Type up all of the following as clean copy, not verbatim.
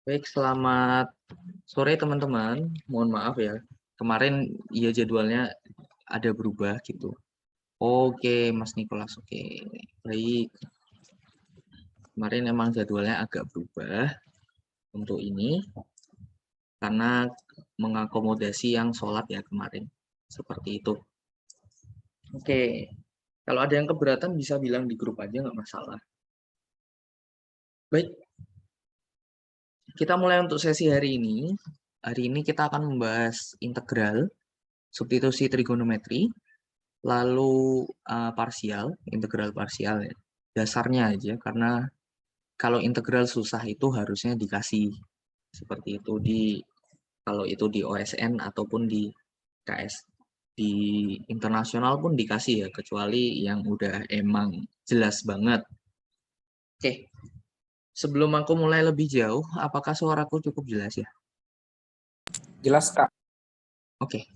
Baik, selamat sore teman-teman. Mohon maaf ya, kemarin ya jadwalnya ada berubah gitu. Oke, Mas Nikolas, oke. Baik, kemarin emang jadwalnya agak berubah untuk ini karena mengakomodasi yang sholat ya kemarin. Seperti itu. Oke, kalau ada yang keberatan bisa bilang di grup aja nggak masalah. Baik, kita mulai untuk sesi hari ini. Hari ini kita akan membahas integral, substitusi trigonometri, lalu parsial, integral parsial ya. Dasarnya aja, karena kalau integral susah itu harusnya dikasih seperti itu kalau itu di OSN ataupun di KS. Di internasional pun dikasih ya, kecuali yang udah emang jelas banget. Oke, sebelum aku mulai lebih jauh, apakah suaraku cukup jelas ya? Jelas, Kak. Oke,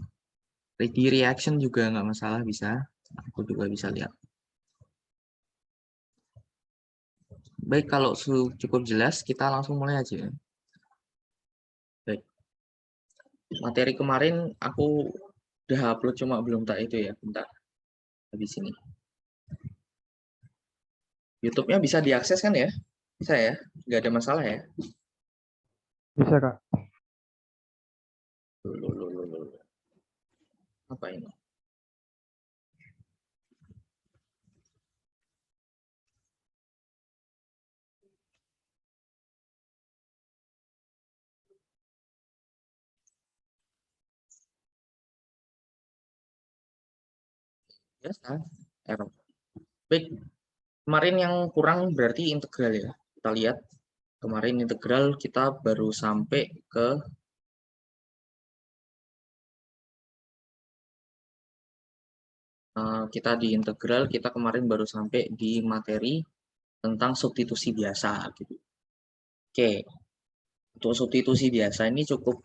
di reaction juga nggak masalah, bisa. Aku juga bisa lihat. Baik, kalau cukup jelas, kita langsung mulai aja. Baik. Materi kemarin aku udah upload, cuma belum tak itu ya, bentar. Habis ini. YouTube-nya bisa diakses kan ya? Bisa ya? Nggak ada masalah ya? Bisa, Kak. Loh. Apa ini? Biasa. Error. Baik. Kemarin yang kurang berarti integral ya. Kita lihat. Kemarin integral kita baru sampai ke kita di integral, kita kemarin baru sampai di materi tentang substitusi biasa gitu. Oke, untuk substitusi biasa ini cukup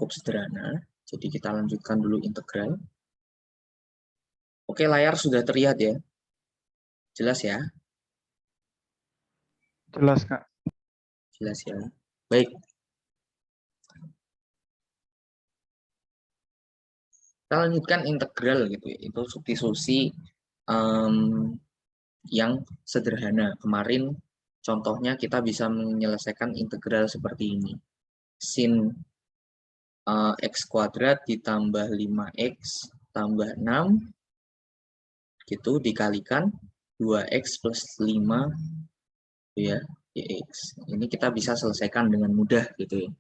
sederhana. Jadi kita lanjutkan dulu integral. Oke, layar sudah terlihat ya. Jelas ya? Jelas, Kak. Jelas ya. Baik. Kita lanjutkan integral gitu ya. Itu substitusi yang sederhana. Kemarin contohnya kita bisa menyelesaikan integral seperti ini. Sin x kuadrat ditambah 5x tambah 6 gitu dikalikan 2x plus 5 ya dx. Ini kita bisa selesaikan dengan mudah gitu ya.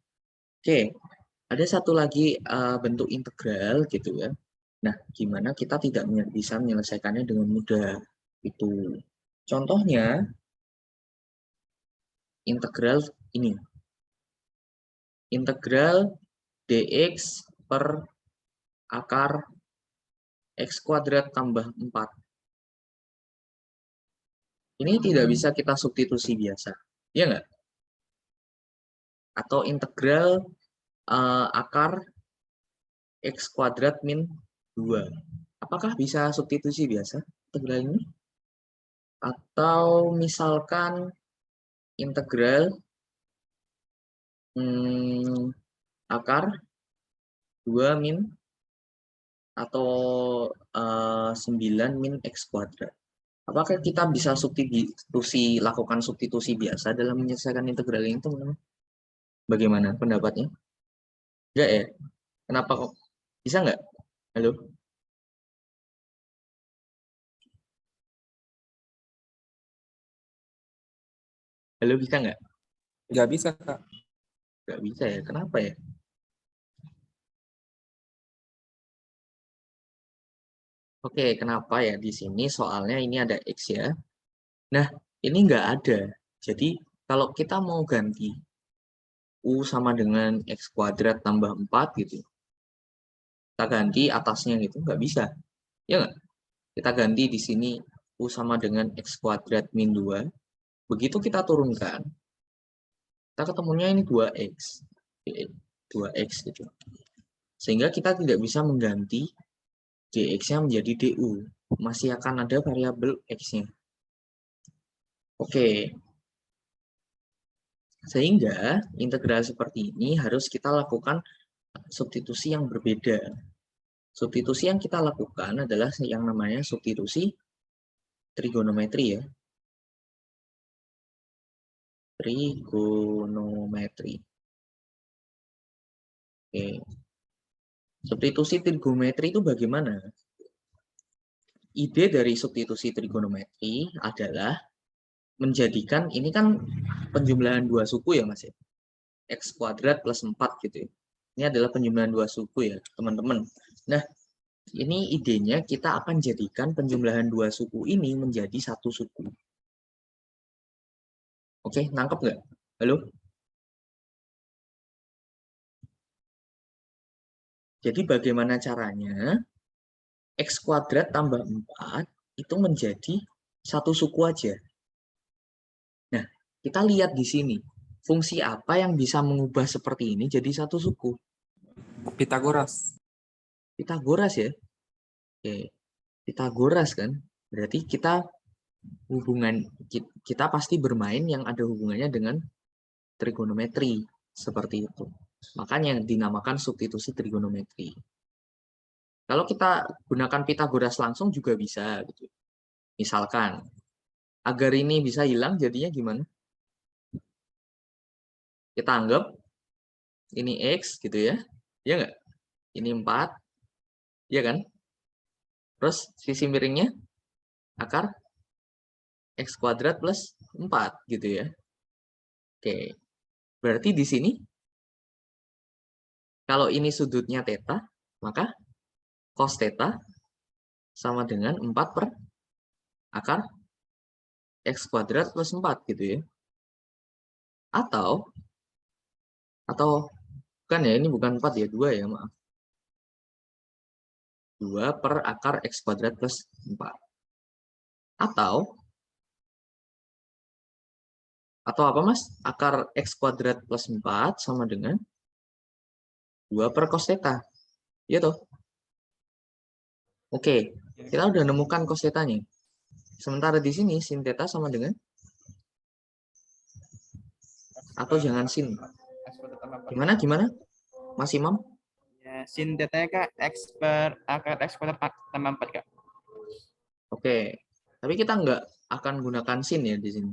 Oke, ada satu lagi bentuk integral gitu ya. Nah, gimana kita tidak bisa menyelesaikannya dengan mudah itu. Contohnya integral ini. Integral dx per akar x kuadrat tambah 4. Ini tidak bisa kita substitusi biasa. Ya nggak? Atau integral akar x kuadrat min 2. Apakah bisa substitusi biasa integral ini? Atau misalkan integral akar 2 min atau 9 min x kuadrat. Apakah kita bisa lakukan substitusi biasa dalam menyelesaikan integral ini, teman-teman? Bagaimana pendapatnya? Enggak ya? Kenapa kok? Bisa nggak? Halo? Halo, bisa nggak? Nggak bisa, Kak. Nggak bisa ya? Kenapa ya? Oke, kenapa ya? Di sini soalnya ini ada X ya. Nah, ini nggak ada. Jadi, kalau kita mau ganti U sama dengan X kuadrat tambah 4 gitu, kita ganti atasnya gitu, nggak bisa. Ya nggak? Kita ganti di sini U sama dengan X kuadrat min 2. Begitu kita turunkan, kita ketemunya ini 2X. 2X gitu. Sehingga kita tidak bisa mengganti dx-nya menjadi du. Masih akan ada variabel x-nya. Oke. Sehingga integral seperti ini harus kita lakukan substitusi yang berbeda. Substitusi yang kita lakukan adalah yang namanya substitusi trigonometri ya. Trigonometri. Oke. Substitusi trigonometri itu bagaimana? Ide dari substitusi trigonometri adalah menjadikan, ini kan penjumlahan dua suku ya Mas ya. X kuadrat plus 4 gitu ya. Ini adalah penjumlahan dua suku ya teman-teman. Nah, ini idenya kita akan jadikan penjumlahan dua suku ini menjadi satu suku. Oke, nangkep nggak? Halo? Jadi bagaimana caranya X kuadrat tambah 4 itu menjadi satu suku aja. Nah, kita lihat di sini. Fungsi apa yang bisa mengubah seperti ini jadi satu suku? Pitagoras. Pitagoras ya. Oke. Pitagoras kan. Berarti kita pasti bermain yang ada hubungannya dengan trigonometri seperti itu. Makanya dinamakan substitusi trigonometri. Kalau kita gunakan Pitagoras langsung juga bisa gitu. Misalkan agar ini bisa hilang jadinya gimana? Kita anggap ini X gitu ya. Ya enggak? Ini 4. Ya kan? Terus sisi miringnya akar X kuadrat plus 4 gitu ya. Oke. Berarti di sini kalau ini sudutnya theta, maka cos theta sama dengan 4 per akar X kuadrat plus 4 gitu ya. Atau bukan ya, ini bukan 4 ya, 2 ya, maaf. 2 per akar X kuadrat plus 4. Atau apa Mas? Akar X kuadrat plus 4 sama dengan 2 per cos theta. Iya toh? Oke, kita udah nemukan cos theta-nya. Sementara di sini sin theta sama dengan, atau jangan sin. Gimana? Mas Imam? Ya, sin theta Kak, X per akar X kuadrat tambah 4 Kak. Oke, tapi kita nggak akan gunakan sin ya di sini.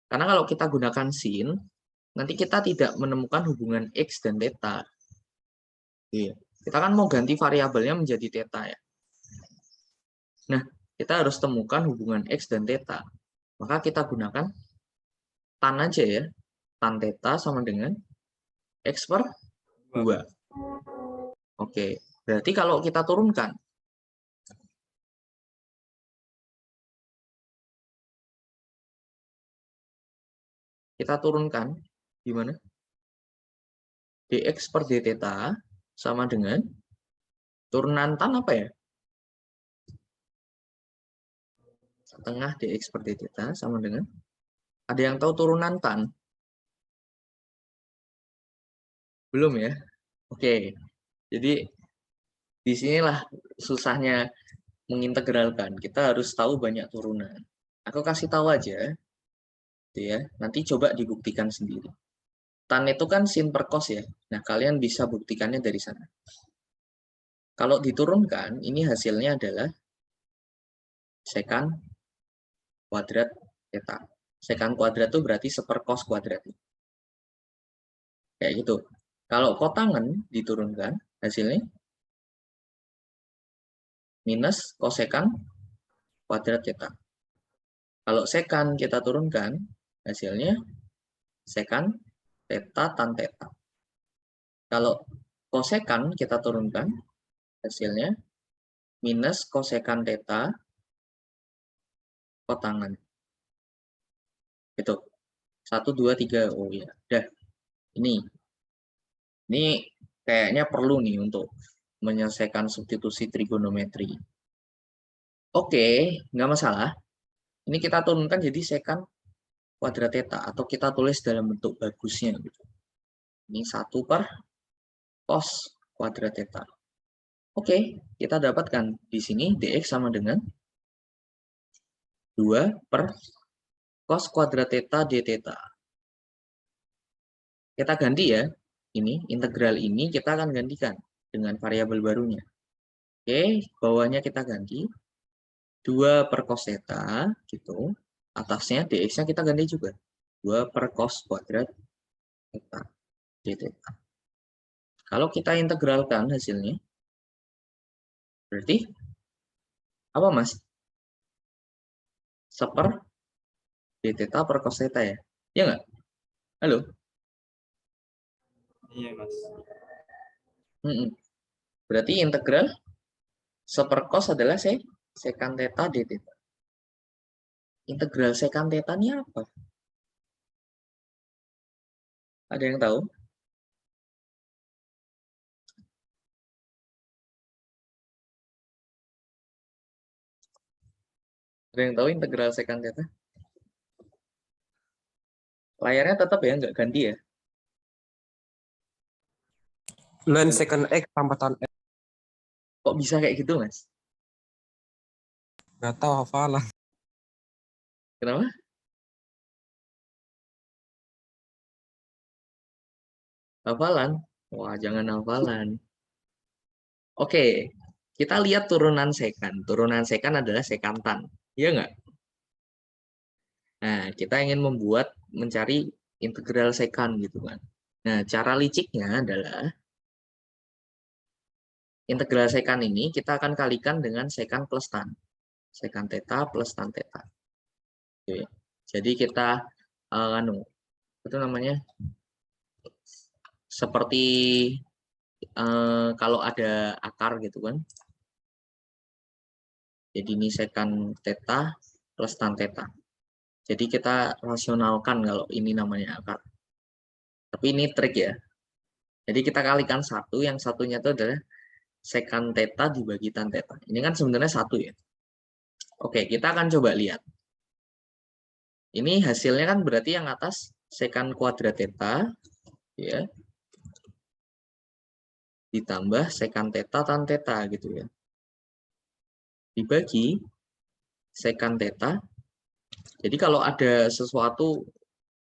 Karena kalau kita gunakan sin, nanti kita tidak menemukan hubungan X dan theta. Iya. Kita kan mau ganti variabelnya menjadi theta ya. Nah, kita harus temukan hubungan X dan theta. Maka kita gunakan tan aja ya. Tan theta sama dengan X per 2. Oke, berarti kalau kita turunkan, gimana? Dx per d theta sama dengan turunan tan apa ya? Setengah dx per d theta sama dengan, ada yang tahu turunan tan? Belum ya? Oke, jadi disinilah susahnya mengintegralkan. Kita harus tahu banyak turunan. Aku kasih tahu aja, ya. Nanti coba dibuktikan sendiri. Tan itu kan sin per cos ya. Nah, kalian bisa buktikannya dari sana. Kalau diturunkan, ini hasilnya adalah sekan kuadrat theta. Sekan kuadrat itu berarti seper cos kuadrat. Kayak gitu. Kalau kotangan diturunkan, hasilnya minus kosekan kuadrat theta. Kalau sekan kita turunkan, hasilnya sekan theta tan theta. Kalau kosekan kita turunkan, hasilnya minus kosekan theta kotangan. Itu. 1, 2, 3. Oh ya, udah. Ini kayaknya perlu nih untuk menyelesaikan substitusi trigonometri. Oke, nggak masalah. Ini kita turunkan jadi sekan kuadrat theta, atau kita tulis dalam bentuk bagusnya. Gitu. Ini 1 per cos kuadrat theta. Oke, kita dapatkan di sini dx sama dengan 2 per cos kuadrat theta d theta. Kita ganti ya. Ini integral ini kita akan gantikan dengan variabel barunya. Oke, bawahnya kita ganti 2 per cos theta gitu. Atasnya dx-nya kita ganti juga. 2 per cos kuadrat theta d theta. Kalau kita integralkan hasilnya, berarti apa Mas? Seper d theta per cos theta ya? Iya nggak? Halo? Iya, Mas. Berarti integral seper cos adalah secant theta d theta. Integral secant theta ini apa? Ada yang tahu? Ada yang tahu integral secant theta? Layarnya tetap ya, nggak ganti ya? Ln secant X tambah tan X. Kok bisa kayak gitu, Mas? Nggak tahu hafalan. Kenapa? Hafalan? Wah, jangan hafalan. Oke, kita lihat turunan sekan. Turunan sekan adalah sekantan. Iya nggak? Nah, kita ingin mencari integral sekan gitu kan. Nah, cara liciknya adalah integral sekan ini kita akan kalikan dengan sekan plus tan. Sekan theta plus tan theta. Oke. Jadi kita itu namanya seperti kalau ada akar gitu kan. Jadi ini sekan theta plus tan theta. Jadi kita rasionalkan kalau ini namanya akar. Tapi ini trik ya. Jadi kita kalikan satu, yang satunya itu adalah sekan theta dibagi tan theta. Ini kan sebenarnya satu ya. Oke, kita akan coba lihat. Ini hasilnya kan berarti yang atas sekan kuadrat theta ya ditambah sekan theta tan theta gitu ya. Dibagi sekan theta. Jadi kalau ada sesuatu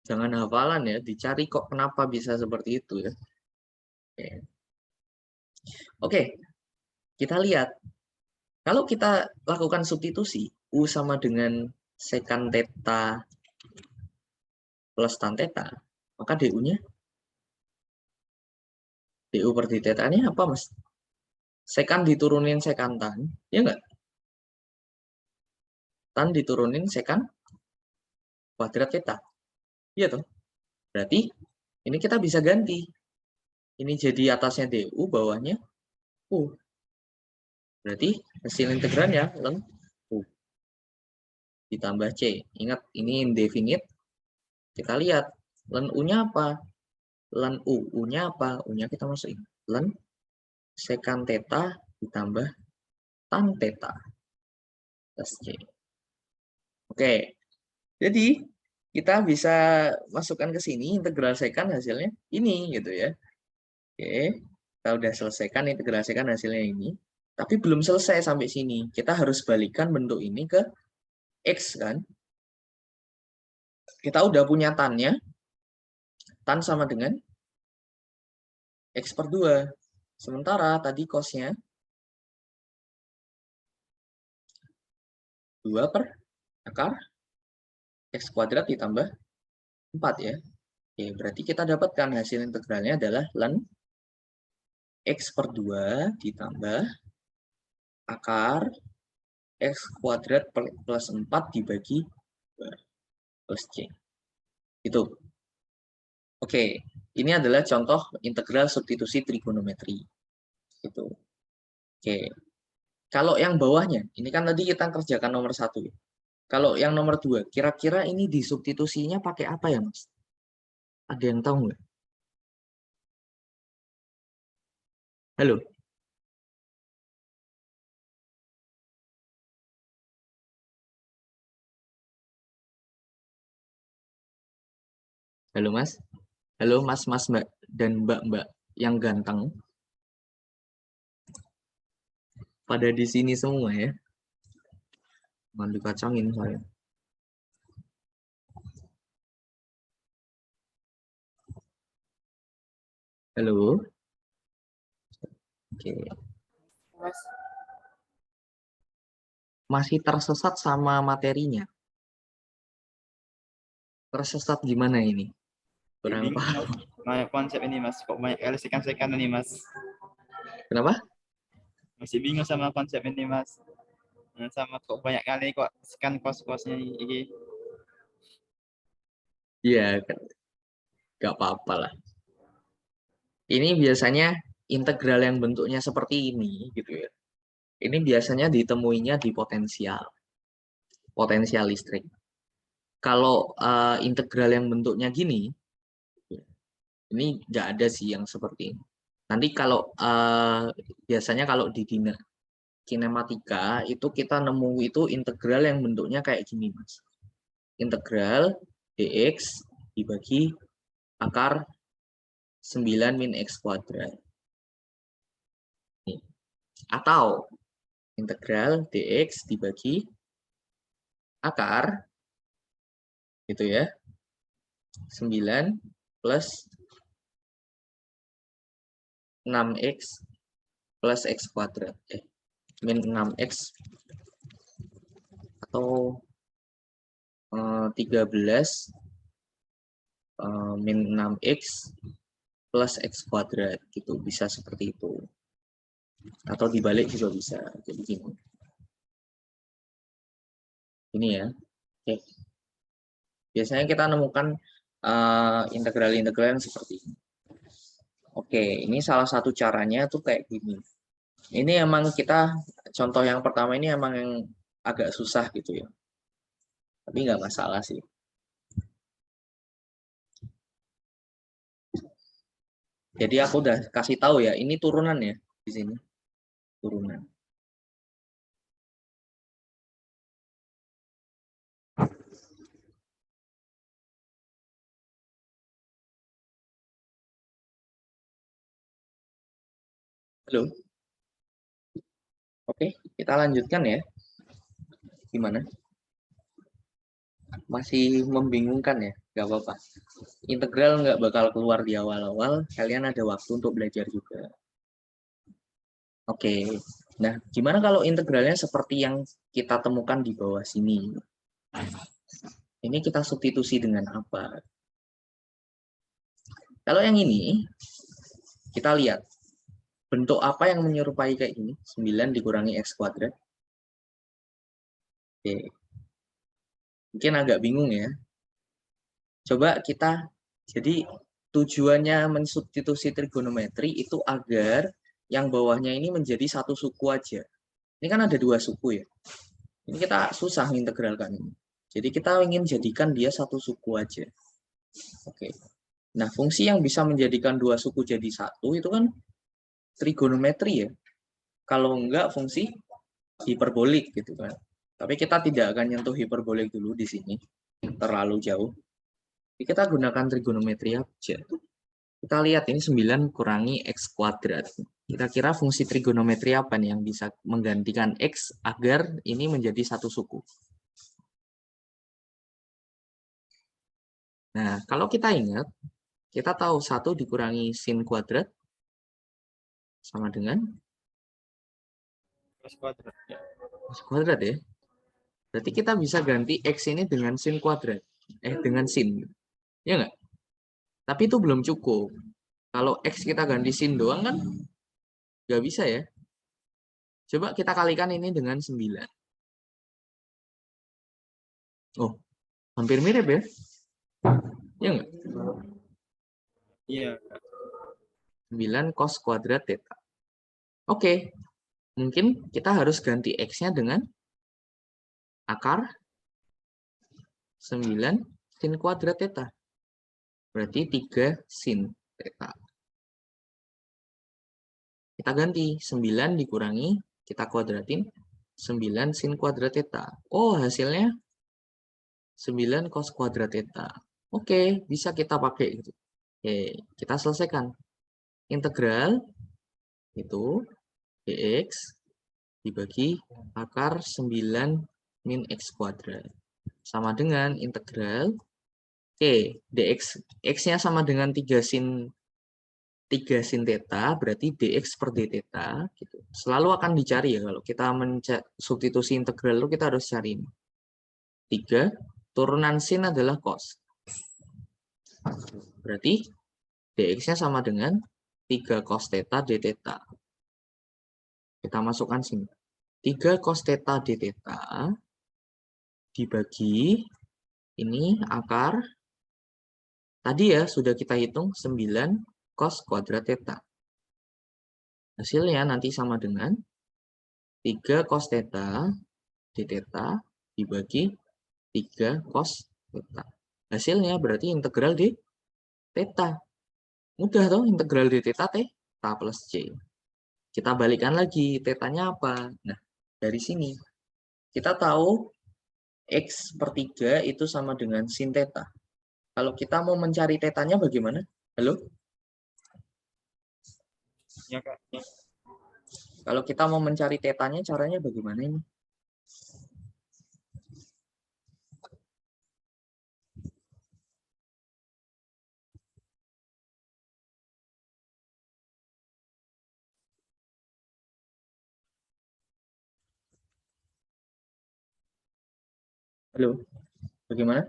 jangan hafalan ya, dicari kok kenapa bisa seperti itu ya. Oke, kita lihat. Kalau kita lakukan substitusi, U sama dengan sekan theta plus tan theta, maka DU-nya, DU per d theta-nya apa, Mas? Sekan diturunin sekan tan, ya nggak? Tan diturunin sekan kuadrat theta. Iya toh? Berarti ini kita bisa ganti. Ini jadi atasnya DU, bawahnya U. Berarti hasil integralnya ln U ditambah C. Ingat, ini indefinite. Kita lihat, ln U-nya apa? Ln U, U-nya apa? U-nya kita masukin. Ln sekan theta ditambah tan theta plus C. Oke, jadi kita bisa masukkan ke sini integral sekan hasilnya ini gitu ya. Oke, kita udah selesaikan integral sekan hasilnya ini. Tapi belum selesai sampai sini. Kita harus balikan bentuk ini ke X kan. Kita udah punya tannya. Tan sama dengan X per 2. Sementara tadi cosnya 2 per akar X kuadrat ditambah 4 ya. Oke, berarti kita dapatkan hasil integralnya adalah ln X per 2 ditambah akar X kuadrat plus 4 dibagi 2 plus C. Itu. Oke, ini adalah contoh integral substitusi trigonometri. Itu. Oke. Kalau yang bawahnya, ini kan tadi kita kerjakan nomor 1. Kalau yang nomor 2, kira-kira ini disubstitusinya pakai apa ya, Mas? Ada yang tahu nggak? Halo? Halo, Mas? Halo, Mas, Mas, Mbak, dan Mbak-Mbak yang ganteng. Pada di sini semua ya. Jangan dikacangin saya. Halo? Oke. Mas, Masih tersesat sama materinya. Tersesat gimana ini? Kurang bingung paham. mas. Banyak konsep ini mas. Kok banyak kali sekan-sekan ini mas. Kenapa? Masih bingung sama konsep ini mas. Sama kok banyak kali kok sekan kos-kosnya ini. Iya, kan. Nggak apa-apa lah. Ini biasanya integral yang bentuknya seperti ini, gitu ya. Ini biasanya ditemuinya di potensial listrik. Kalau integral yang bentuknya gini, ini nggak ada sih yang seperti ini. Nanti kalau biasanya kalau di kinematika itu kita nemu itu integral yang bentuknya kayak gini, Mas. Integral dx dibagi akar 9 min x kuadrat. Atau integral dx dibagi akar gitu ya 9 plus 6x plus x kuadrat min 6x atau 13 min 6x plus x kuadrat gitu, bisa seperti itu atau dibalik juga bisa. Jadi gini ini ya. Oke, biasanya kita nemukan integral-integral yang seperti ini. Oke, ini salah satu caranya tuh kayak gini. Ini emang kita contoh yang pertama ini emang yang agak susah gitu ya. Tapi nggak masalah sih. Jadi aku udah kasih tahu ya, ini turunan ya di sini. Turunan. Halo. Oke, kita lanjutkan ya. Gimana? Masih membingungkan ya? Nggak apa-apa. Integral nggak bakal keluar di awal-awal, kalian ada waktu untuk belajar juga. Oke, nah gimana kalau integralnya seperti yang kita temukan di bawah sini? Ini kita substitusi dengan apa? Kalau yang ini, kita lihat. Bentuk apa yang menyerupai kayak ini? 9 dikurangi x kuadrat. Oke. Mungkin agak bingung ya. Coba kita, jadi tujuannya mensubstitusi trigonometri itu agar yang bawahnya ini menjadi satu suku aja. Ini kan ada dua suku ya. Ini kita susah mengintegralkan ini. Jadi kita ingin jadikan dia satu suku aja. Oke. Nah, fungsi yang bisa menjadikan dua suku jadi satu itu kan trigonometri ya. Kalau enggak fungsi hiperbolik gitu kan. Tapi kita tidak akan nyentuh hiperbolik dulu di sini. Terlalu jauh. Jadi kita gunakan trigonometri aja. Kita lihat ini 9 kurangi x kuadrat. Kira-kira fungsi trigonometri apa nih yang bisa menggantikan x agar ini menjadi satu suku? Nah, kalau kita ingat, kita tahu 1 dikurangi sin kuadrat sama dengan Cos kuadrat. Ya. cos kuadrat ya. Berarti kita bisa ganti x ini dengan sin kuadrat. Dengan sin. Ya nggak? Tapi itu belum cukup. Kalau x kita ganti sin doang kan nggak bisa ya. Coba kita kalikan ini dengan 9. Oh, hampir mirip ya. Ya nggak? Iya. 9 cos kuadrat theta. Oke, mungkin kita harus ganti x-nya dengan akar 9 sin kuadrat theta. Berarti 3 sin theta. Kita ganti 9 dikurangi, kita kuadratin 9 sin kuadrat theta. Oh, hasilnya 9 cos kuadrat theta. Oke, bisa kita pakai gitu. Oke, kita selesaikan. Integral itu dx dibagi akar 9 min x kuadrat. Sama dengan integral dx. X-nya sama dengan 3 sin 3 sin theta berarti dx per d theta gitu. Selalu akan dicari ya kalau kita substitusi integral itu kita harus cari ini. 3 turunan sin adalah cos. Berarti dx-nya sama dengan 3 cos theta d theta. Kita masukkan sini. 3 cos theta d theta dibagi ini akar tadi ya sudah kita hitung 9 cos kuadrat theta. Hasilnya nanti sama dengan 3 cos theta d theta dibagi 3 cos theta. Hasilnya berarti integral d theta. Mudah toh, integral d theta theta plus c. Kita balikan lagi, tetanya apa? Nah, dari sini kita tahu x per 3 itu sama dengan sin theta. Kalau kita mau mencari tetanya bagaimana? Halo? Ya, Kak. Kalau kita mau mencari tetanya, caranya bagaimana ini? Halo? Bagaimana?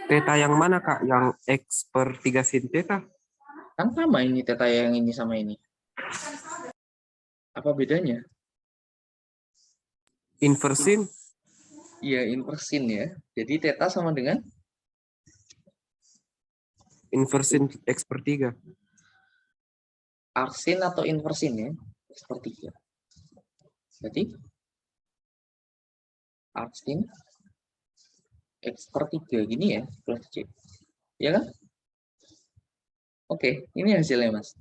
Theta yang mana, Kak? Yang X per 3 sin theta? Kan sama ini teta yang ini sama ini. Apa bedanya? Inversin? Iya, inversin ya. Jadi teta sama dengan Inversin X per 3. arsin atau inversin ya. X per 3. Berarti arsin X per 3 gini ya, plus C. Ya kan? Oke, ini hasilnya, Mas.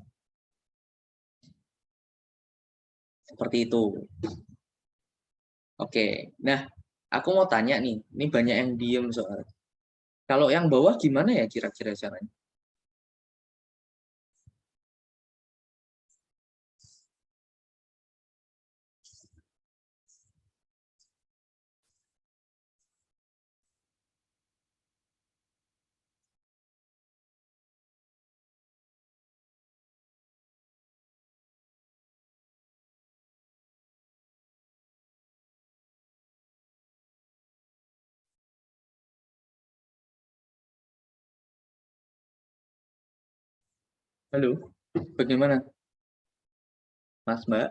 Seperti itu. Oke, nah aku mau tanya nih, ini banyak yang diem soalnya. Kalau yang bawah gimana ya kira-kira caranya? Halo, bagaimana? Mas, Mbak?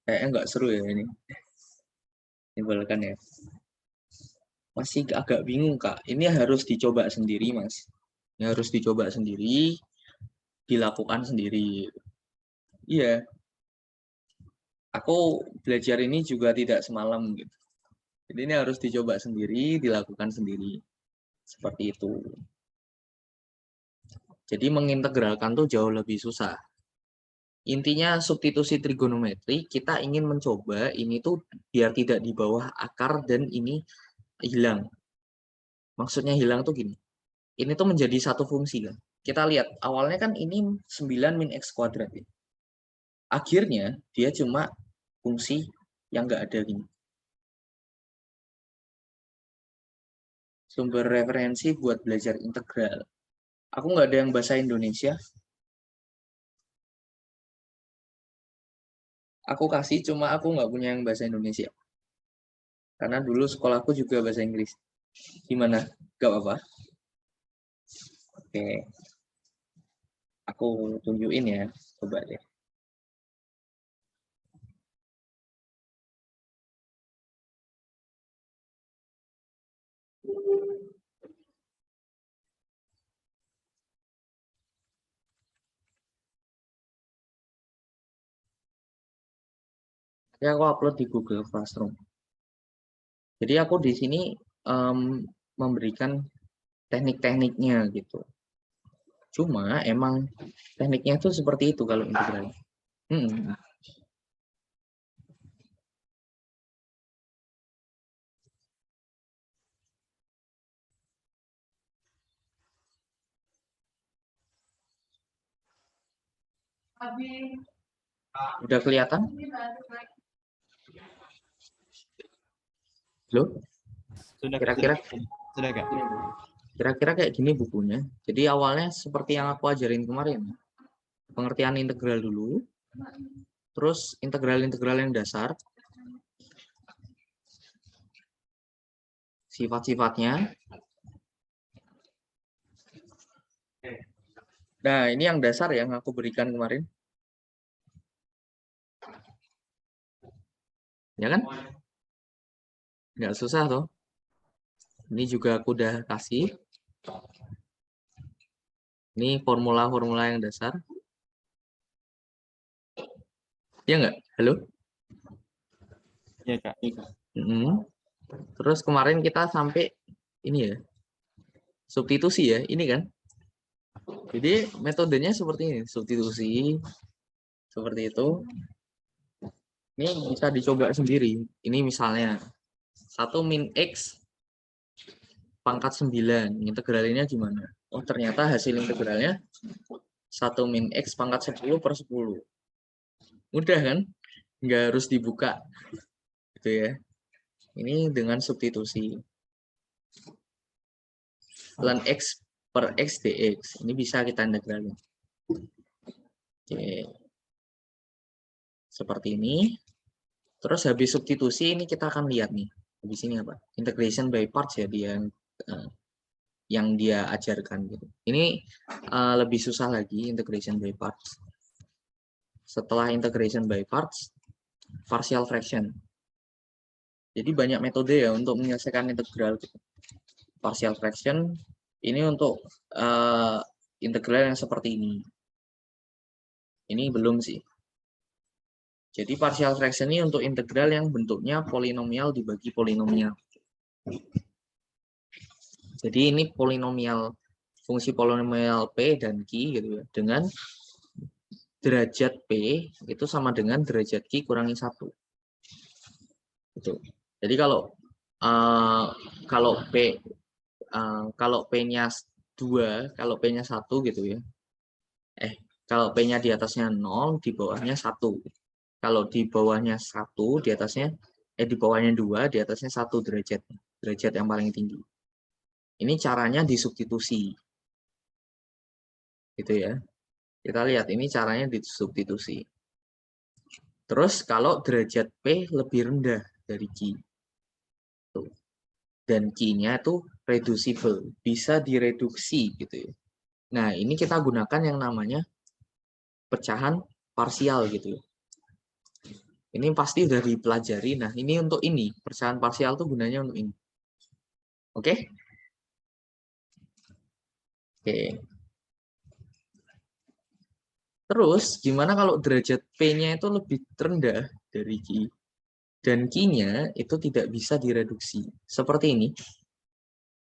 Kayaknya nggak seru ya ini. Timbulkan ya. Masih agak bingung, Kak. Ini harus dicoba sendiri, Mas. Ini harus dicoba sendiri, dilakukan sendiri. Iya, aku belajar ini juga tidak semalam gitu. Jadi ini harus dicoba sendiri, dilakukan sendiri. Seperti itu. Jadi mengintegralkan tuh jauh lebih susah. Intinya substitusi trigonometri, kita ingin mencoba ini tuh biar tidak di bawah akar dan ini hilang. Maksudnya hilang tuh gini. Ini tuh menjadi satu fungsi kan. Kita lihat, awalnya kan ini 9 min X kuadrat ya. Akhirnya dia cuma fungsi yang nggak ada gini. Sumber referensi buat belajar integral. Aku nggak ada yang bahasa Indonesia. Aku kasih, cuma aku nggak punya yang bahasa Indonesia. Karena dulu sekolahku juga bahasa Inggris. Gimana? Gak apa-apa? Oke. Aku tunjukin ya. Coba deh. Ya, aku upload di Google Classroom. Jadi aku di sini memberikan teknik-tekniknya gitu. Cuma emang tekniknya itu seperti itu kalau integral. Udah kelihatan? Loh? Sudah, Kak, Kira-kira sudah. Sudah Kak. Kira-kira kayak gini bukunya. Jadi awalnya seperti yang aku ajarin kemarin. Pengertian integral dulu. Terus integral-integral yang dasar. Sifat-sifatnya. Nah, ini yang dasar yang aku berikan kemarin. Ya kan? Nggak susah toh. Ini juga aku udah kasih. Ini formula-formula yang dasar. Ya nggak? Halo? Iya Kak. Terus kemarin kita sampai ini ya. Substitusi ya, ini kan. Jadi metodenya seperti ini. Substitusi. Seperti itu. Ini bisa dicoba sendiri. Ini misalnya 1 min X pangkat 9. Integralnya gimana? Oh, ternyata hasil integralnya 1 min X pangkat 10 per 10. Mudah kan? Nggak harus dibuka. Gitu ya. Ini dengan substitusi. Ln X per X dx. Ini bisa kita integralin. Oke. Seperti ini. Terus habis substitusi ini kita akan lihat nih. Habis ini apa? Integration by parts ya dia yang dia ajarkan gitu. Ini lebih susah lagi integration by parts. Setelah integration by parts, partial fraction. Jadi banyak metode ya untuk menyelesaikan integral gitu. Partial fraction ini untuk integral yang seperti ini. Ini belum sih. Jadi partial fraction ini untuk integral yang bentuknya polinomial dibagi polinomial. Jadi ini polinomial, fungsi polinomial P dan Q gitu ya, dengan derajat P itu sama dengan derajat Q kurangi 1. Gitu. Jadi kalau P-nya 2, kalau P-nya 1 gitu ya. Kalau P-nya di atasnya 0, di bawahnya 1. Kalau di bawahnya 1, di atasnya di bawahnya 2, di atasnya 1 derajat. Derajat yang paling tinggi. Ini caranya disubstitusi. Gitu ya. Kita lihat ini caranya disubstitusi. Terus kalau derajat P lebih rendah dari Q. Dan Q-nya itu reducible, bisa direduksi gitu ya. Nah, ini kita gunakan yang namanya pecahan parsial gitu ya. Ini pasti udah dipelajari. Nah, ini untuk ini, pecahan parsial tuh gunanya untuk ini. Oke? Oke. Terus, gimana kalau derajat P-nya itu lebih rendah dari Q? Dan Q-nya itu tidak bisa direduksi. Seperti ini.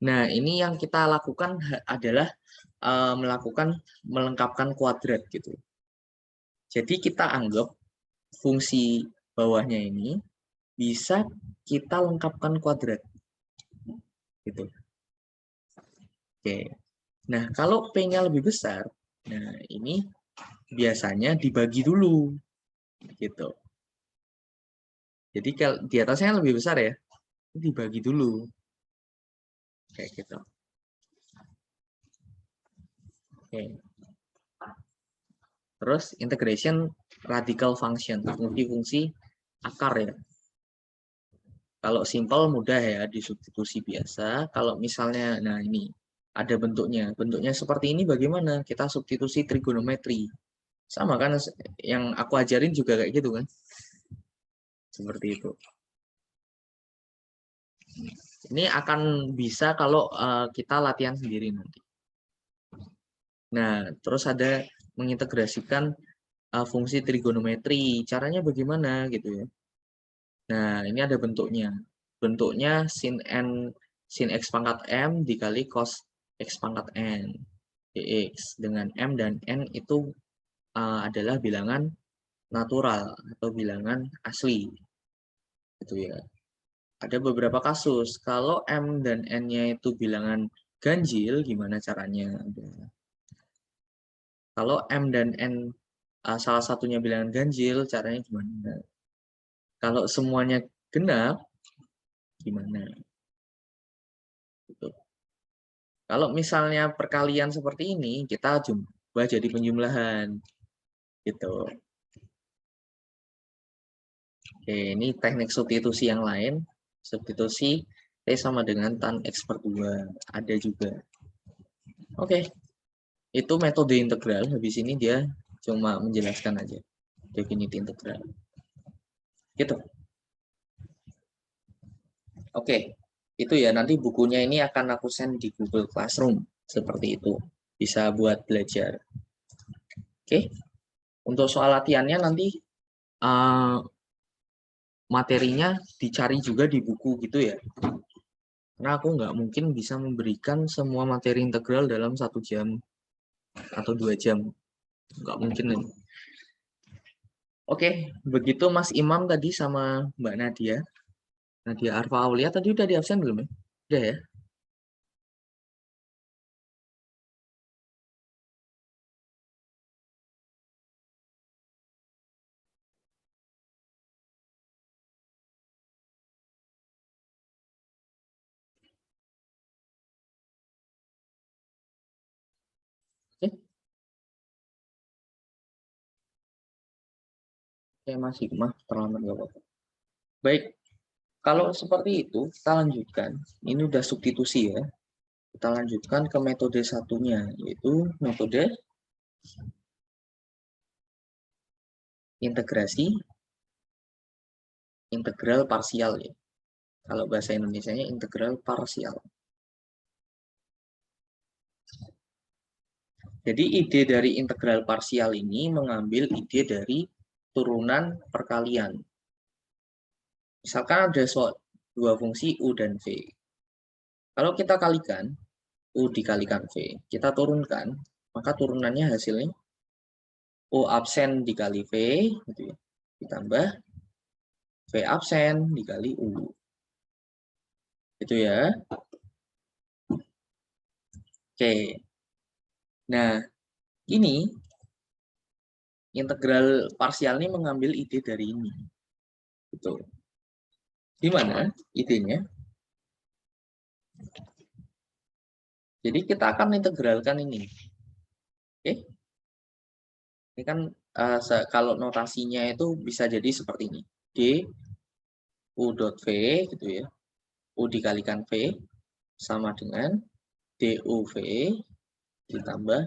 Nah, ini yang kita lakukan adalah melengkapkan kuadrat gitu. Jadi kita anggap fungsi bawahnya ini bisa kita lengkapkan kuadrat. Gitu. Oke. Nah, kalau P-nya lebih besar, nah ini biasanya dibagi dulu. Gitu. Jadi kalau di atasnya lebih besar ya, dibagi dulu. Kayak gitu. Oke. Terus integration radical function, fungsi-fungsi akar ya. Kalau simple mudah ya, disubstitusi biasa. Kalau misalnya, nah ini ada bentuknya. Bentuknya seperti ini bagaimana? Kita substitusi trigonometri. Sama kan yang aku ajarin juga kayak gitu kan. Seperti itu. Ini akan bisa kalau kita latihan sendiri nanti. Nah, terus ada mengintegrasikan fungsi trigonometri. Caranya bagaimana gitu ya. Nah, ini ada bentuknya. Bentuknya sin x pangkat m dikali cos x pangkat n dx. Dengan m dan n itu adalah bilangan natural atau bilangan asli. Gitu ya. Ada beberapa kasus. Kalau m dan n-nya itu bilangan ganjil, gimana caranya? Kalau m dan n salah satunya bilangan ganjil, caranya gimana? Kalau semuanya genap, gimana? Gitu. Kalau misalnya perkalian seperti ini, kita coba jadi penjumlahan. Gitu. Oke, ini teknik substitusi yang lain. Substitusi T sama dengan tan X per 2. Ada juga. Oke, itu metode integral. Habis ini dia cuma menjelaskan aja. Definite integral. Gitu. Oke, itu ya. Nanti bukunya ini akan aku send di Google Classroom. Seperti itu. Bisa buat belajar. Oke, untuk soal latihannya nanti materinya dicari juga di buku gitu ya. Karena aku nggak mungkin bisa memberikan semua materi integral dalam 1 jam atau 2 jam. Nggak mungkin. Oke, begitu Mas Imam tadi sama Mbak Nadia. Nadia Arfa Aulia tadi udah di absen belum ya? Udah ya? Oke, Mas Hikmah terlambat nggak apa-apa. Baik, kalau seperti itu kita lanjutkan. Ini udah substitusi ya. Kita lanjutkan ke metode satunya, yaitu metode integrasi integral parsial ya. Kalau bahasa Indonesianya integral parsial. Jadi ide dari integral parsial ini mengambil ide dari turunan perkalian. Misalkan ada dua fungsi U dan V. Kalau kita kalikan, U dikalikan V, kita turunkan, maka turunannya hasilnya U absen dikali V, gitu ya, ditambah V absen dikali U. Gitu ya. Oke. Nah, ini integral parsial ini mengambil ide dari ini. Gitu. Gimana idenya? Jadi kita akan integralkan ini. Oke. Ini kan kalau notasinya itu bisa jadi seperti ini. D U dot V gitu ya. U dikalikan V sama dengan DUV ditambah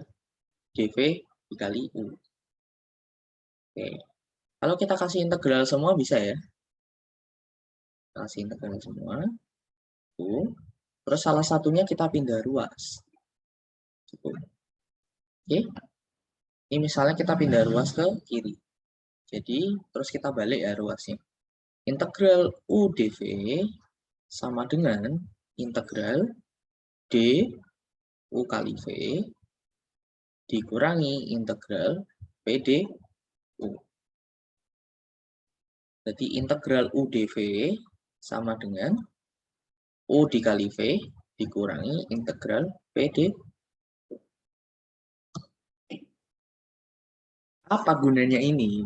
DV dikali U. Oke. Kalau kita kasih integral semua bisa ya. Kasih integral semua. U. Terus salah satunya kita pindah ruas. Gitu. Oke. Ini misalnya kita pindah ruas ke kiri. Jadi terus kita balik ya ruasnya. Integral U dV sama dengan integral D U kali V dikurangi integral PD U. Jadi integral U dV sama dengan U dikali V dikurangi integral PD. Apa gunanya ini?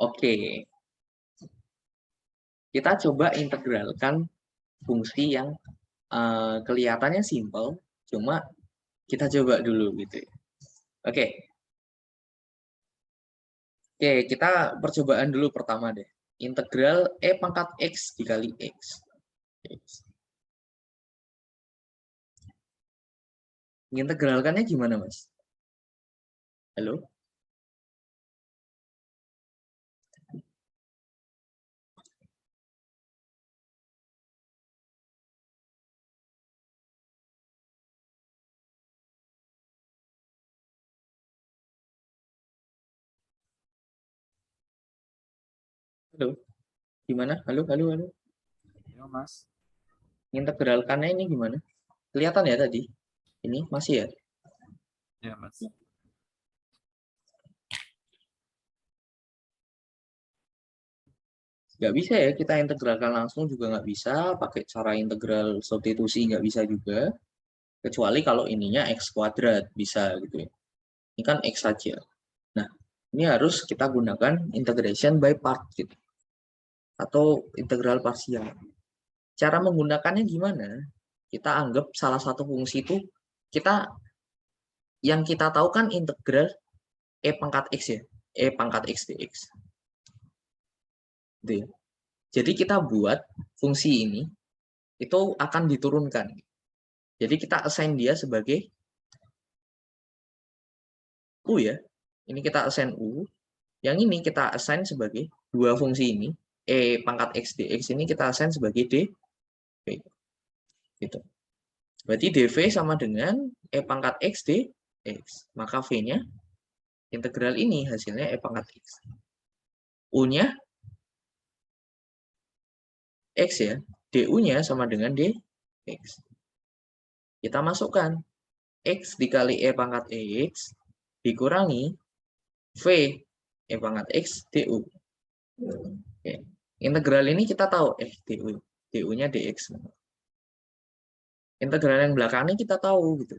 Oke. Kita coba integralkan fungsi yang kelihatannya simple, cuma kita coba dulu gitu. Oke. Oke, kita percobaan dulu pertama deh. Integral E pangkat X dikali X. Integralkannya gimana, Mas? Halo? Halo? Gimana? Halo, halo, halo. Ya, Mas. Integralkannya ini gimana? Kelihatan ya tadi? Ini masih ya? Ya, Mas. Nggak bisa ya, kita integralkan langsung juga nggak bisa, pakai cara integral substitusi nggak bisa juga, kecuali kalau ininya X kuadrat, bisa gitu ya. Ini kan X saja. Nah, ini harus kita gunakan integration by part gitu. Atau integral parsial. Cara menggunakannya gimana? Kita anggap salah satu fungsi itu yang kita tahu kan integral e pangkat x ya, e pangkat x dx. Gitu ya. Jadi kita buat fungsi ini itu akan diturunkan. Jadi kita assign dia sebagai u ya. Ini kita assign u. Yang ini kita assign sebagai dua fungsi ini, e pangkat x dx ini kita assign sebagai dv. Gitu. Berarti dv sama dengan e pangkat x dx. Maka v-nya integral ini hasilnya e pangkat x. U-nya x ya. Du-nya sama dengan dx. Kita masukkan x dikali e pangkat x dikurangi v e pangkat x du. Oke. Integral ini kita tahu du-nya dx. Integral yang belakangnya kita tahu gitu.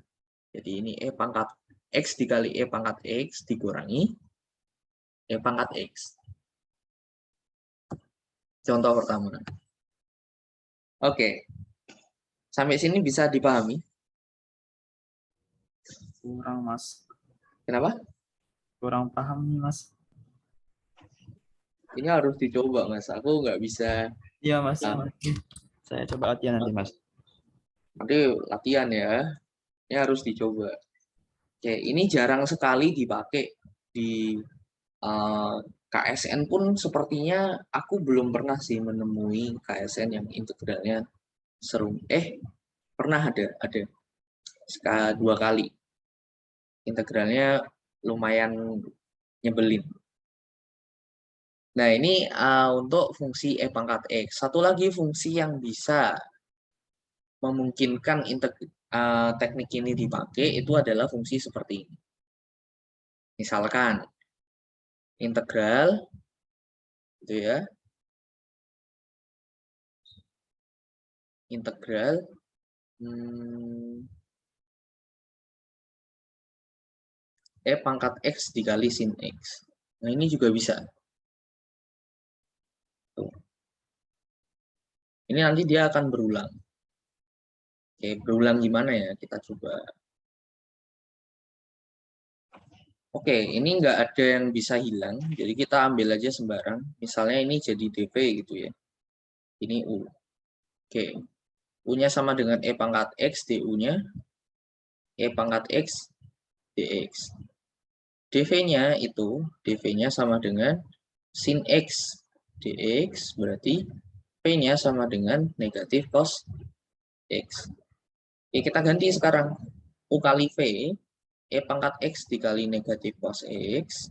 Jadi ini e pangkat x dikali e pangkat x dikurangi e pangkat x. Contoh pertama. Oke. Sampai sini bisa dipahami? Kurang, Mas. Kenapa? Kurang paham nih, Mas. Ini harus dicoba, Mas. Aku nggak bisa. Iya, Mas. Nah. Saya coba latihan nanti, Mas. Nanti latihan ya. Ini harus dicoba. Oke, ini jarang sekali dipakai di KSN pun sepertinya aku belum pernah sih menemui KSN yang integralnya seru. Pernah ada 2 kali. Integralnya lumayan nyebelin. Nah, ini untuk fungsi e pangkat x. Satu lagi fungsi yang bisa memungkinkan teknik ini dipakai itu adalah fungsi seperti ini. Misalkan integral gitu ya. Integral e pangkat x dikali sin x. Nah, ini juga bisa. Tuh. Ini nanti dia akan berulang. Oke, berulang gimana ya? Kita coba. Oke, ini nggak ada yang bisa hilang. Jadi kita ambil aja sembarang. Misalnya ini jadi dv gitu ya. Ini u. Oke, u-nya sama dengan e pangkat x, du-nya e pangkat x dx. dv-nya itu, dv-nya sama dengan sin x dx, berarti p-nya sama dengan negatif cos x. Oke, kita ganti sekarang. U kali v, e pangkat x dikali negatif cos x,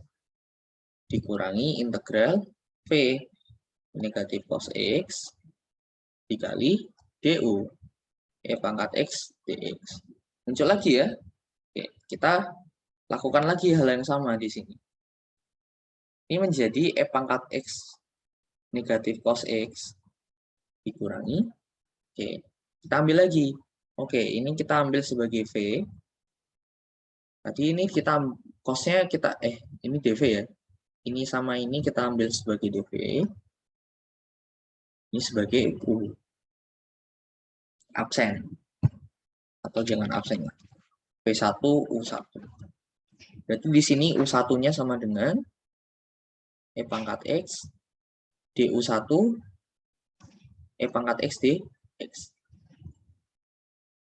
dikurangi integral v negatif cos x, dikali du, e pangkat x dx. Muncul lagi ya. Oke, kita lakukan lagi hal yang sama di sini. Ini menjadi e pangkat x negatif cos x dikurangi. Oke, kita ambil lagi. Oke, ini kita ambil sebagai v. Tadi ini kita cosnya kita ini dv ya. Ini sama ini kita ambil sebagai dv. Ini sebagai u. Absen. Atau jangan absen ya. V1 U1. Berarti di sini U1-nya sama dengan E pangkat X DU1 E pangkat X dx.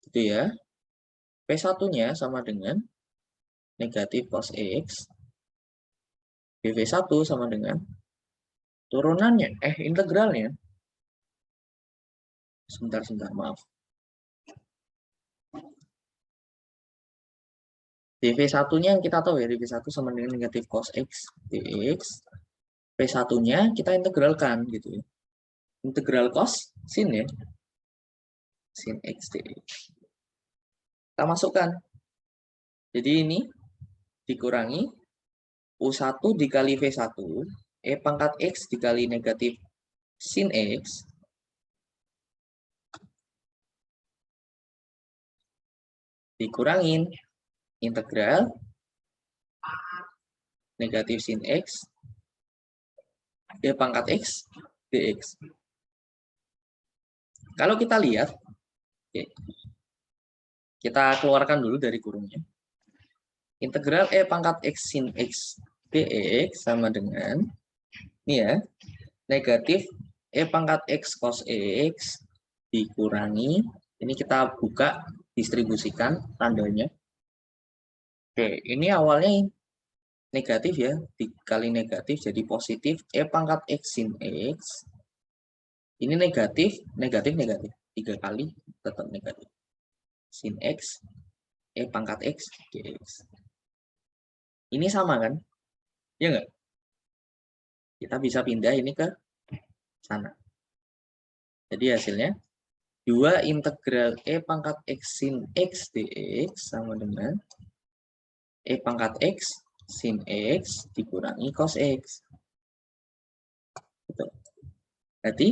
Gitu ya. P1-nya sama dengan negatif cos X. BV1 sama dengan turunannya, integralnya. Sebentar, maaf. dv1-nya yang kita tahu ya, dv1 sama dengan negatif cos X dx. P1-nya kita integralkan gitu ya. Integral cos sin ya. Sin X dx. Kita masukkan. Jadi ini dikurangi U1 dikali V1, E pangkat X dikali negatif sin X, dikurangin integral negatif sin X, E pangkat X dx. Kalau kita lihat, Kita keluarkan dulu dari kurungnya. Integral E pangkat X sin X dx sama dengan, ini ya, negatif E pangkat X cos X dikurangi, ini kita buka, distribusikan tandanya. Oke, ini awalnya negatif ya, dikali negatif jadi positif E pangkat X sin X. Ini negatif, negatif, negatif. 3 kali tetap negatif. Sin X, E pangkat X, dx. Ini sama kan? Ya nggak? Kita bisa pindah ini ke sana. Jadi hasilnya 2 integral E pangkat X sin X dx sama dengan E pangkat X sin X dikurangi cos X. Gitu. Berarti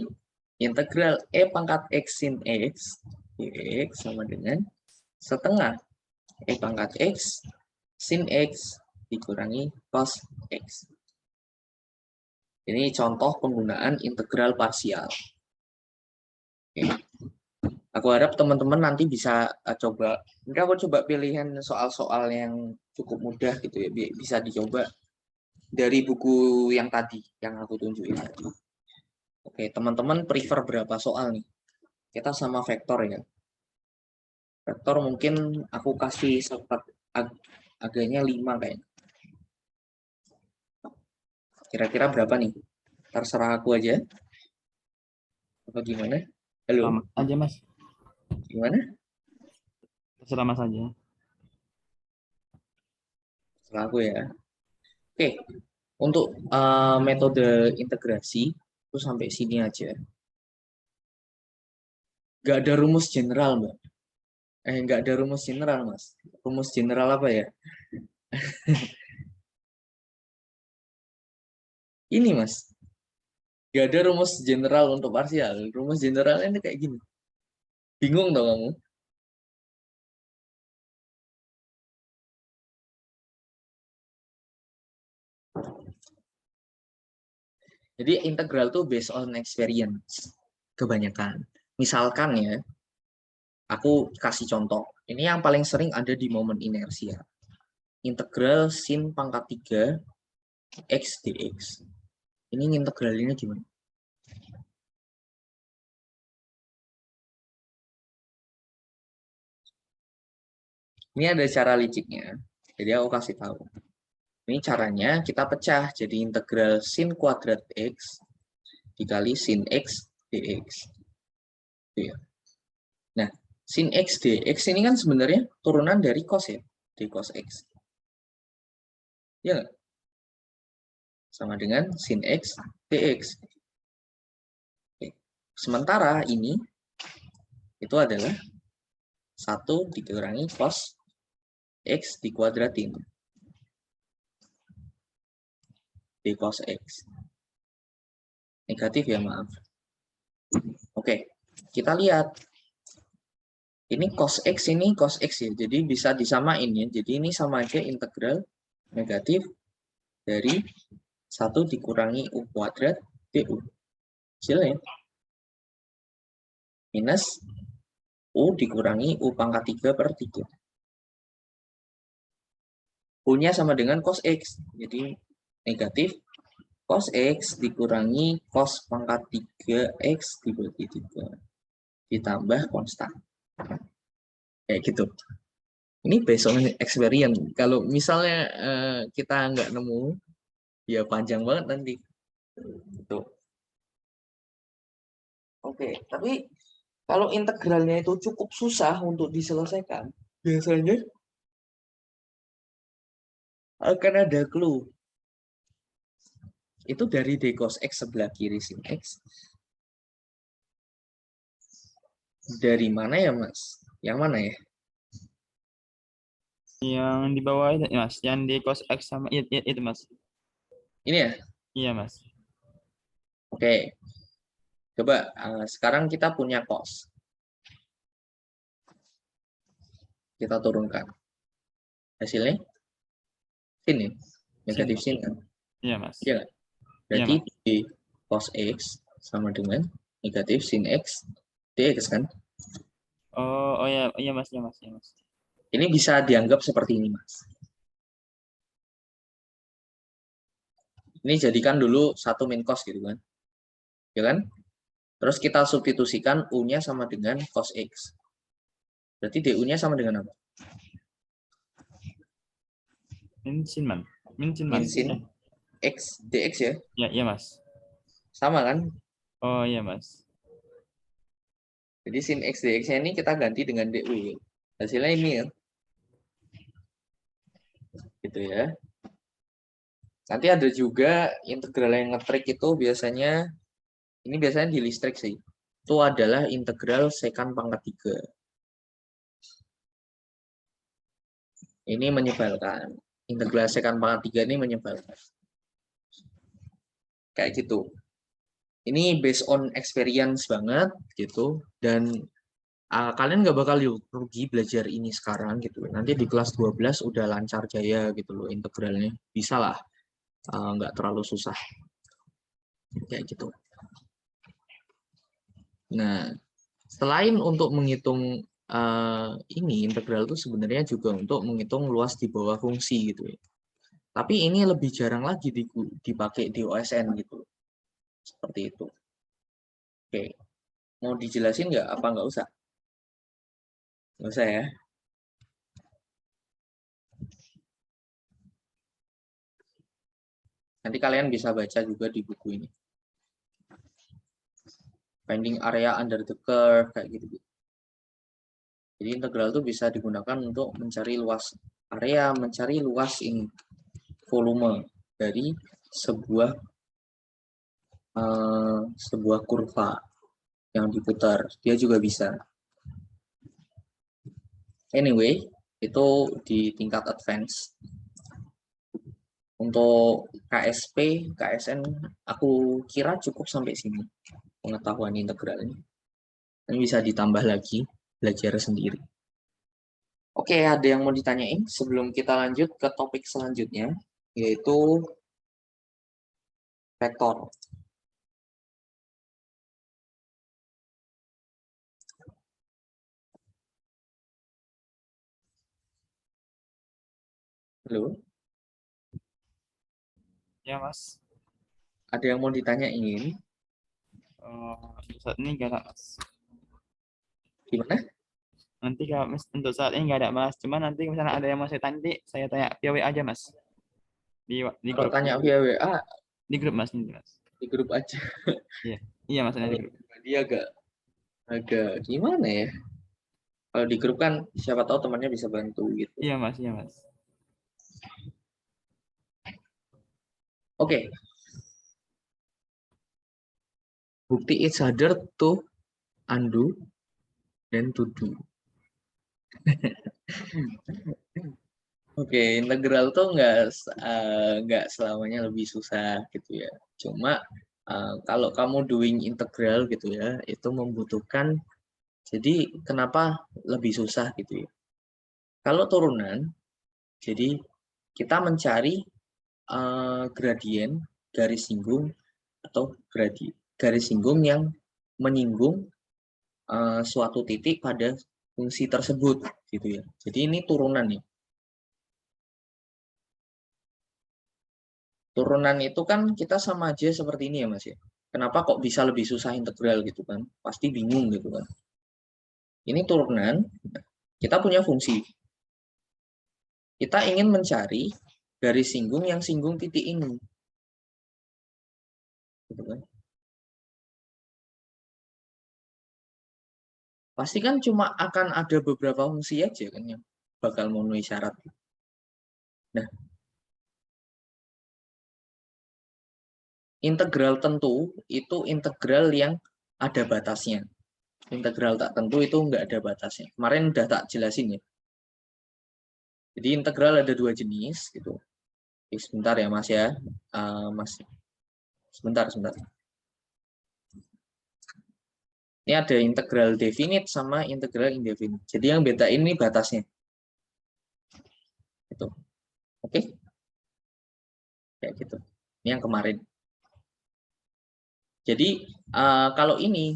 integral E pangkat X sin X dx sama dengan setengah E pangkat X sin X dikurangi cos X. Ini contoh penggunaan integral parsial. Oke. Aku harap teman-teman nanti bisa coba, mungkin aku coba pilihan soal-soal yang cukup mudah gitu ya, bisa dicoba dari buku yang tadi, yang aku tunjukin tadi. Oke, teman-teman prefer berapa soal nih? Kita sama vektor ya. Vektor mungkin aku kasih agaknya 5 kayaknya. Kira-kira berapa nih? Terserah aku aja. Apa gimana? Halo, Sama aja Mas. gimana? Terserah Mas aja. Terserah aku ya. Oke, untuk metode integrasi itu sampai sini aja. Nggak ada rumus general, Mbak. Nggak ada rumus general, Mas. Rumus general apa ya? Ini, Mas. Nggak ada rumus general untuk parsial. Rumus general ini kayak gini. Bingung dong kamu? Jadi integral tuh based on experience. Kebanyakan. Misalkan ya, aku kasih contoh. Ini yang paling sering ada di momen inersia. Integral sin pangkat 3 x dx. Ini integralnya gimana? Ini ada cara liciknya. Jadi aku kasih tahu. Ini caranya kita pecah jadi integral sin kuadrat x dikali sin x dx. Gitu ya. Nah, sin x dx ini kan sebenarnya turunan dari cos ya, d cos x. Ya nggak? Sama dengan sin x dx. Oke. Sementara ini itu adalah 1 dikurangi cos x dikuadratin. D cos x. Negatif ya, maaf. Oke, kita lihat. Ini cos x, ini cos x ya. Jadi bisa disamain ya. Jadi ini sama aja integral negatif dari 1 dikurangi u kuadrat du. Hasilnya minus u dikurangi u pangkat 3 per 3. U-nya sama dengan cos x. Jadi negatif cos x dikurangi cos pangkat 3x dibagi 3. Ditambah konstan. Kayak gitu. Ini based on experience. Kalau misalnya kita nggak nemu, ya panjang banget nanti. Tuh. Oke, tapi kalau integralnya itu cukup susah untuk diselesaikan, biasanya akan ada clue. Itu dari d cos x sebelah kiri sin x. Dari mana ya, Mas? Yang mana ya? Yang di bawah itu Mas, yang di cos X sama itu Mas. Ini ya? Iya Mas. Oke. Coba sekarang kita punya cos. Kita turunkan. Hasilnya sin ya? Negatif sin kan? Iya Mas. Iya. Berarti d cos x sama dengan negatif sin x dx kan? Oh ya, iya Mas, iya Mas, iya Mas. Ini bisa dianggap seperti ini, Mas. Ini jadikan dulu satu min cos gitu kan. Ya kan? Terus kita substitusikan U-nya sama dengan cos X. Berarti DU-nya sama dengan apa? Min sin man. Min sin Min Mas. sin X dx ya. Ya, iya Mas. Sama kan? Oh iya Mas. Jadi sin X dx-nya ini kita ganti dengan DU. Ya. Hasilnya ini ya. Gitu ya. Nanti ada juga integral yang ngetrik itu biasanya, ini biasanya di listrik sih. Itu adalah integral sekant pangkat 3. Ini menyebalkan. Integral sekant pangkat 3 ini menyebalkan. Kayak gitu. Ini based on experience banget gitu. Dan kalian nggak bakal rugi belajar ini sekarang gitu. Nanti di kelas 12 udah lancar jaya gitu loh integralnya. Bisa lah. Nggak terlalu susah. Kayak gitu. Nah, selain untuk menghitung ini integral itu sebenarnya juga untuk menghitung luas di bawah fungsi gitu ya. Tapi ini lebih jarang lagi dipakai di OSN gitu. Seperti itu. Oke, mau dijelasin nggak? Apa nggak usah? Nggak usah ya. Nanti kalian bisa baca juga di buku ini. Finding area under the curve kayak gitu. Jadi integral itu bisa digunakan untuk mencari luas area, mencari luas ini volume dari sebuah kurva yang diputar. Dia juga bisa. Anyway, itu di tingkat advance. Untuk KSP, KSN, aku kira cukup sampai sini pengetahuan integralnya. Ini bisa ditambah lagi, belajar sendiri. Oke, ada yang mau ditanyain sebelum kita lanjut ke topik selanjutnya, yaitu vektor. Halo, Ya Mas. ada yang mau ditanyain? Saat ini nggak ada Mas. Gimana? Nanti kalau untuk saat ini nggak ada Mas. Cuma nanti misalnya ada yang mau saya tanya, nanti saya tanya via WA aja Mas. Di Kalau grup. tanya via WA, Di grup Mas, nanti Mas. di grup aja. Iya. Iya Mas, nanti Kalau di grup. dia agak gimana ya? Kalau di grup kan siapa tahu temannya bisa bantu gitu. Iya Mas, iya Mas. Oke. Bukti each other to undo dan to do. Oke, integral tuh nggak selamanya lebih susah gitu ya. Cuma kalau kamu doing integral gitu ya, itu membutuhkan. Jadi kenapa lebih susah gitu ya? Kalau turunan, jadi kita mencari gradien garis singgung atau garis singgung yang menyinggung suatu titik pada fungsi tersebut gitu ya. Jadi ini turunan ya. Turunan itu kan kita sama aja seperti ini ya Mas ya. Kenapa kok bisa lebih susah integral gitu kan? Pasti bingung gitu kan. Ini turunan, kita punya fungsi. Kita ingin mencari garis singgung yang singgung titik ini. Gitu kan. Pasti kan cuma akan ada beberapa fungsi aja kan yang bakal memenuhi syarat. Nah, integral tentu itu integral yang ada batasnya. Integral tak tentu itu nggak ada batasnya. Kemarin udah tak jelasin ya. Jadi integral ada dua jenis gitu. Sebentar ya Mas ya. Mas, sebentar. Ini ada integral definite sama integral indefinite. Jadi yang beda ini batasnya. Gitu. Oke? Kayak gitu. Ini yang kemarin. Jadi kalau ini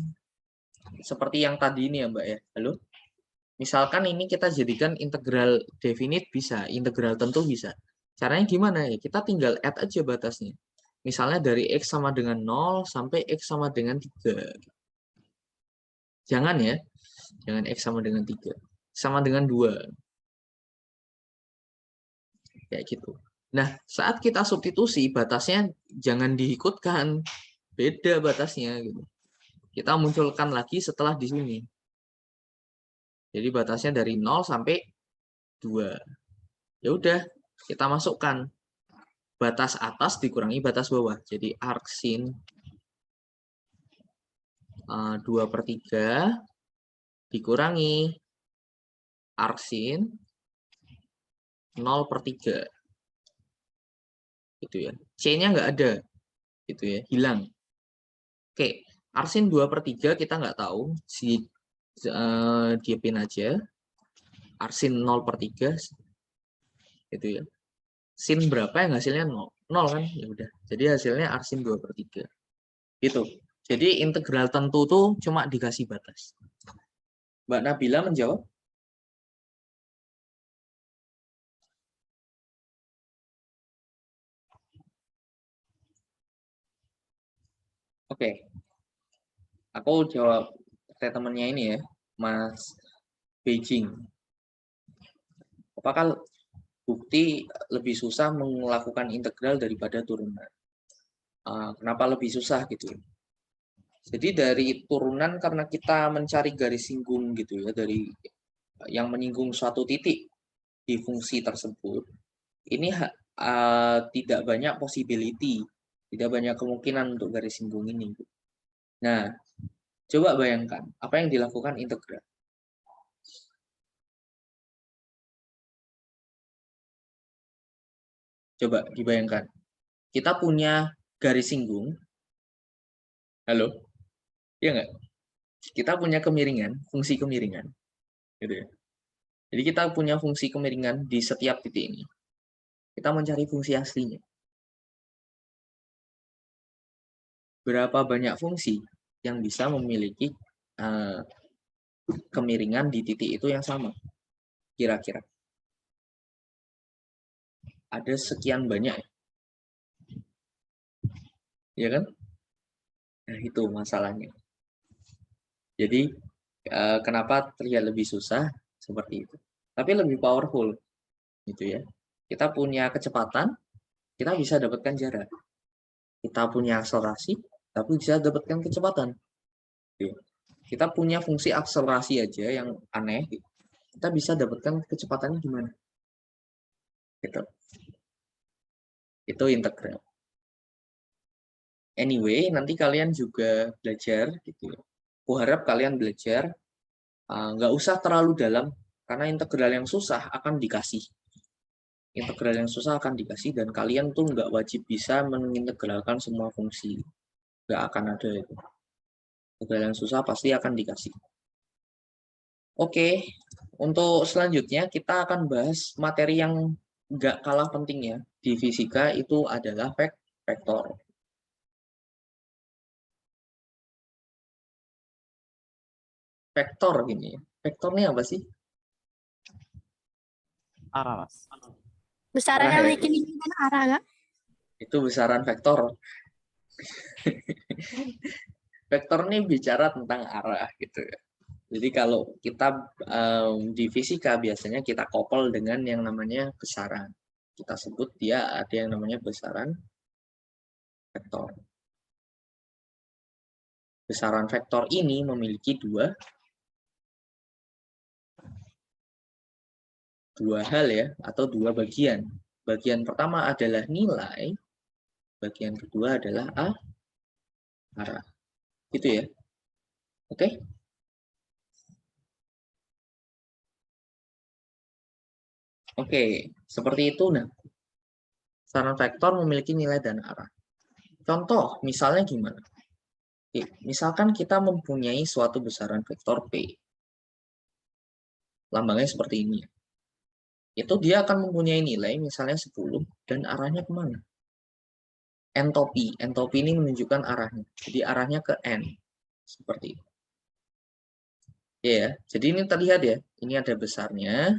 seperti yang tadi ini ya Mbak ya. Halo? Misalkan ini kita jadikan integral definite bisa, integral tentu bisa. Caranya gimana ya? Kita tinggal add aja batasnya. Misalnya dari X sama dengan 0 sampai X sama dengan 3. Jangan ya, jangan X sama dengan 3. Sama dengan 2. Kayak gitu. Nah, saat kita substitusi, batasnya jangan diikutkan. Beda batasnya. Gitu. Kita munculkan lagi setelah di sini. Jadi batasnya dari 0 sampai 2. Ya udah, kita masukkan batas atas dikurangi batas bawah. Jadi arksin 2/3 dikurangi arksin 0/3. Gitu ya. C-nya nggak ada. Gitu ya, hilang. Oke, arksin 2/3 kita nggak tahu. Diepin aja. Arksin 0/3 gitu ya. Sin berapa yang hasilnya 0? 0 kan? Ya udah. Jadi hasilnya arksin 2/3. Gitu. Jadi integral tentu tuh cuma dikasih batas. Mbak Nabila menjawab? Oke. Aku jawab temennya ini ya, Mas Beijing. Apakah bukti lebih susah melakukan integral daripada turunan? Kenapa lebih susah gitu? Jadi dari turunan karena kita mencari garis singgung gitu ya, dari yang menyinggung suatu titik di fungsi tersebut, ini tidak banyak possibility, tidak banyak kemungkinan untuk garis singgung ini. Nah, coba bayangkan apa yang dilakukan integral. Coba dibayangkan, kita punya garis singgung. Halo, ya nggak? Kita punya kemiringan, fungsi kemiringan, gitu ya. Jadi kita punya fungsi kemiringan di setiap titik ini. Kita mencari fungsi aslinya. Berapa banyak fungsi yang bisa memiliki kemiringan di titik itu yang sama? Kira-kira. Ada sekian banyak. Ya kan? Nah, itu masalahnya. Jadi, kenapa terlihat lebih susah? Seperti itu. Tapi lebih powerful. Gitu ya. Kita punya kecepatan, kita bisa dapatkan jarak. Kita punya akselerasi, tapi bisa dapatkan kecepatan. Kita punya fungsi akselerasi aja yang aneh, kita bisa dapatkan kecepatannya gimana? Gitu. Itu integral. Anyway, nanti kalian juga belajar, gitu. Aku harap kalian belajar, nggak usah terlalu dalam, karena integral yang susah akan dikasih. Integral yang susah akan dikasih, dan kalian tuh nggak wajib bisa mengintegralkan semua fungsi. Nggak akan ada itu. Integral yang susah pasti akan dikasih. Oke, untuk selanjutnya kita akan bahas materi yang nggak kalah pentingnya di fisika, itu adalah vektor. Vektor gini ya. Vektor ini apa sih? Arah, Mas. Besaran Arah yang ya? bikin ini kan arah, Kak? Itu besaran vektor. Vektor ini bicara tentang arah gitu ya. Jadi kalau kita di fisika biasanya kita couple dengan yang namanya besaran. Kita sebut dia ada yang namanya besaran vektor. Besaran vektor ini memiliki dua hal ya, atau dua bagian. Bagian pertama adalah nilai, bagian kedua adalah arah. Gitu ya. Oke? Oke, seperti itu. Nah, besaran vektor memiliki nilai dan arah. Contoh, misalnya gimana? Oke, misalkan kita mempunyai suatu besaran vektor P. Lambangnya seperti ini. Itu dia akan mempunyai nilai misalnya 10 dan arahnya kemana? Entopi. Entopi ini menunjukkan arahnya. Jadi arahnya ke N. Seperti itu. Ya, jadi ini terlihat ya, ini ada besarnya,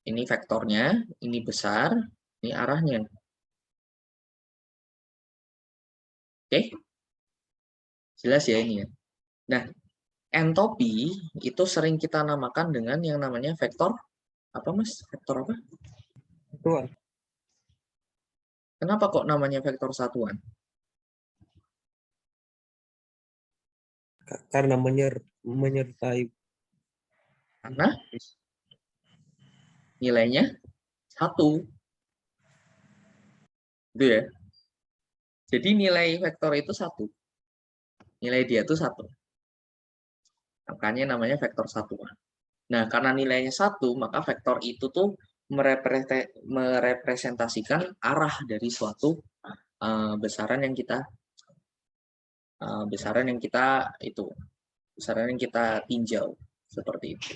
ini vektornya, ini besar, ini arahnya. Oke, jelas ya ini ya. Nah, entopi itu sering kita namakan dengan yang namanya vektor apa Mas? Vektor apa? Satuan. Kenapa kok namanya vektor satuan? Karena menyertai Karena nilainya 1. Gitu ya. Jadi nilai vektor itu 1. Nilai dia itu 1. Makanya namanya vektor satuan. Nah, karena nilainya 1, maka vektor itu tuh merepresentasikan arah dari suatu besaran yang kita tinjau seperti itu.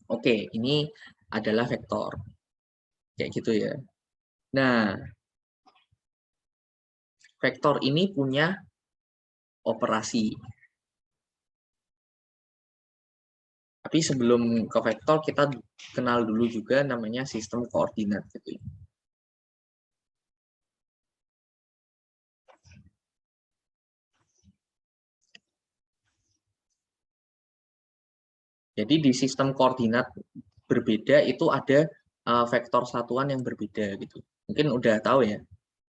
Oke, ini adalah vektor. Kayak gitu ya. Nah, vektor ini punya operasi. Tapi sebelum ke vektor, kita kenal dulu juga namanya sistem koordinat gitu ya. Jadi di sistem koordinat berbeda itu ada vektor satuan yang berbeda gitu. Mungkin udah tahu ya.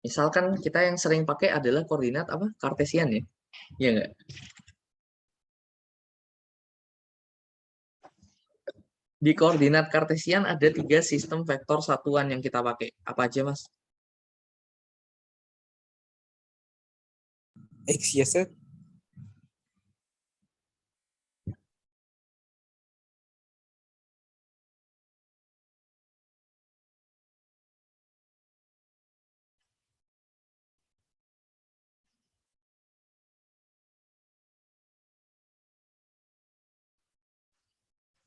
Misalkan kita yang sering pakai adalah koordinat apa? Kartesian ya. Iya nggak? Di koordinat kartesian ada 3 sistem vektor satuan yang kita pakai. Apa aja, Mas? X, Y, Z.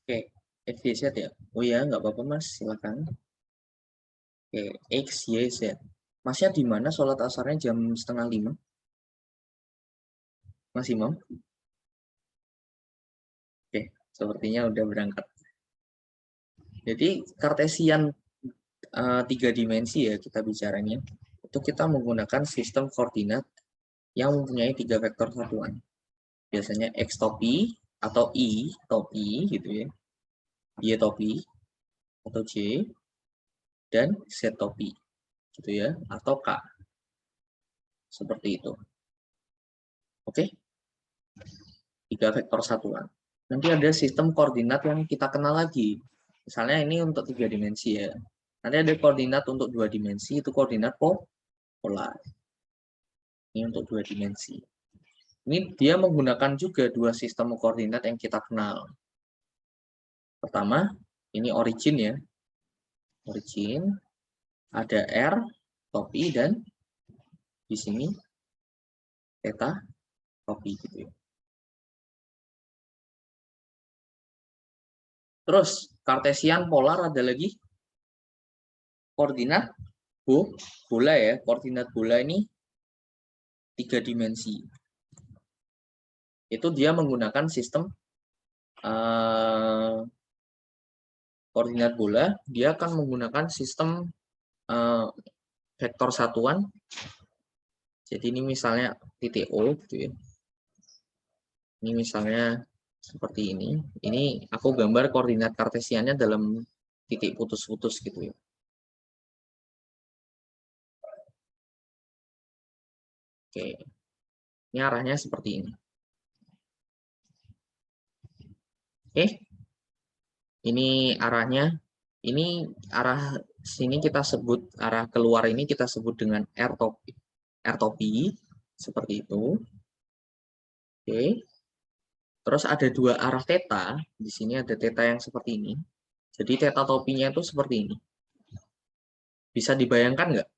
Oke, X, Y, Z ya. Oh ya, nggak apa-apa, Mas. Silakan. Oke, X, Y, Z. Masnya di mana sholat asarnya jam 4:30? Mas Imam? Oke, sepertinya udah berangkat. Jadi kartesian 3 dimensi ya kita bicaranya. Itu kita menggunakan sistem koordinat yang mempunyai 3 vektor satuan. Biasanya X topi atau Y topi gitu ya. Y topi atau J dan Z topi gitu ya, atau K. Seperti itu. Oke? 3 vektor satuan. Nanti ada sistem koordinat yang kita kenal lagi. Misalnya ini untuk 3 dimensi ya. Nanti ada koordinat untuk 2 dimensi, itu koordinat polar. Ini untuk 2 dimensi. Ini dia menggunakan juga 2 sistem koordinat yang kita kenal. Pertama, ini origin ya. Origin, ada R, topi, dan di sini theta, topi gitu ya. Terus, kartesian polar ada lagi koordinat bola ya. Koordinat bola ini 3 dimensi. Itu dia menggunakan sistem koordinat bola, dia akan menggunakan sistem vektor satuan. Jadi ini misalnya titik O gitu ya. Ini misalnya seperti ini. Ini aku gambar koordinat kartesiannya dalam titik putus-putus gitu ya. Oke. Ini arahnya seperti ini. Oke. Ini arahnya. Ini arah sini kita sebut, arah keluar ini kita sebut dengan R topi. Seperti itu. Oke. Terus ada 2 arah theta. Di sini ada theta yang seperti ini. Jadi theta topinya itu seperti ini. Bisa dibayangkan nggak?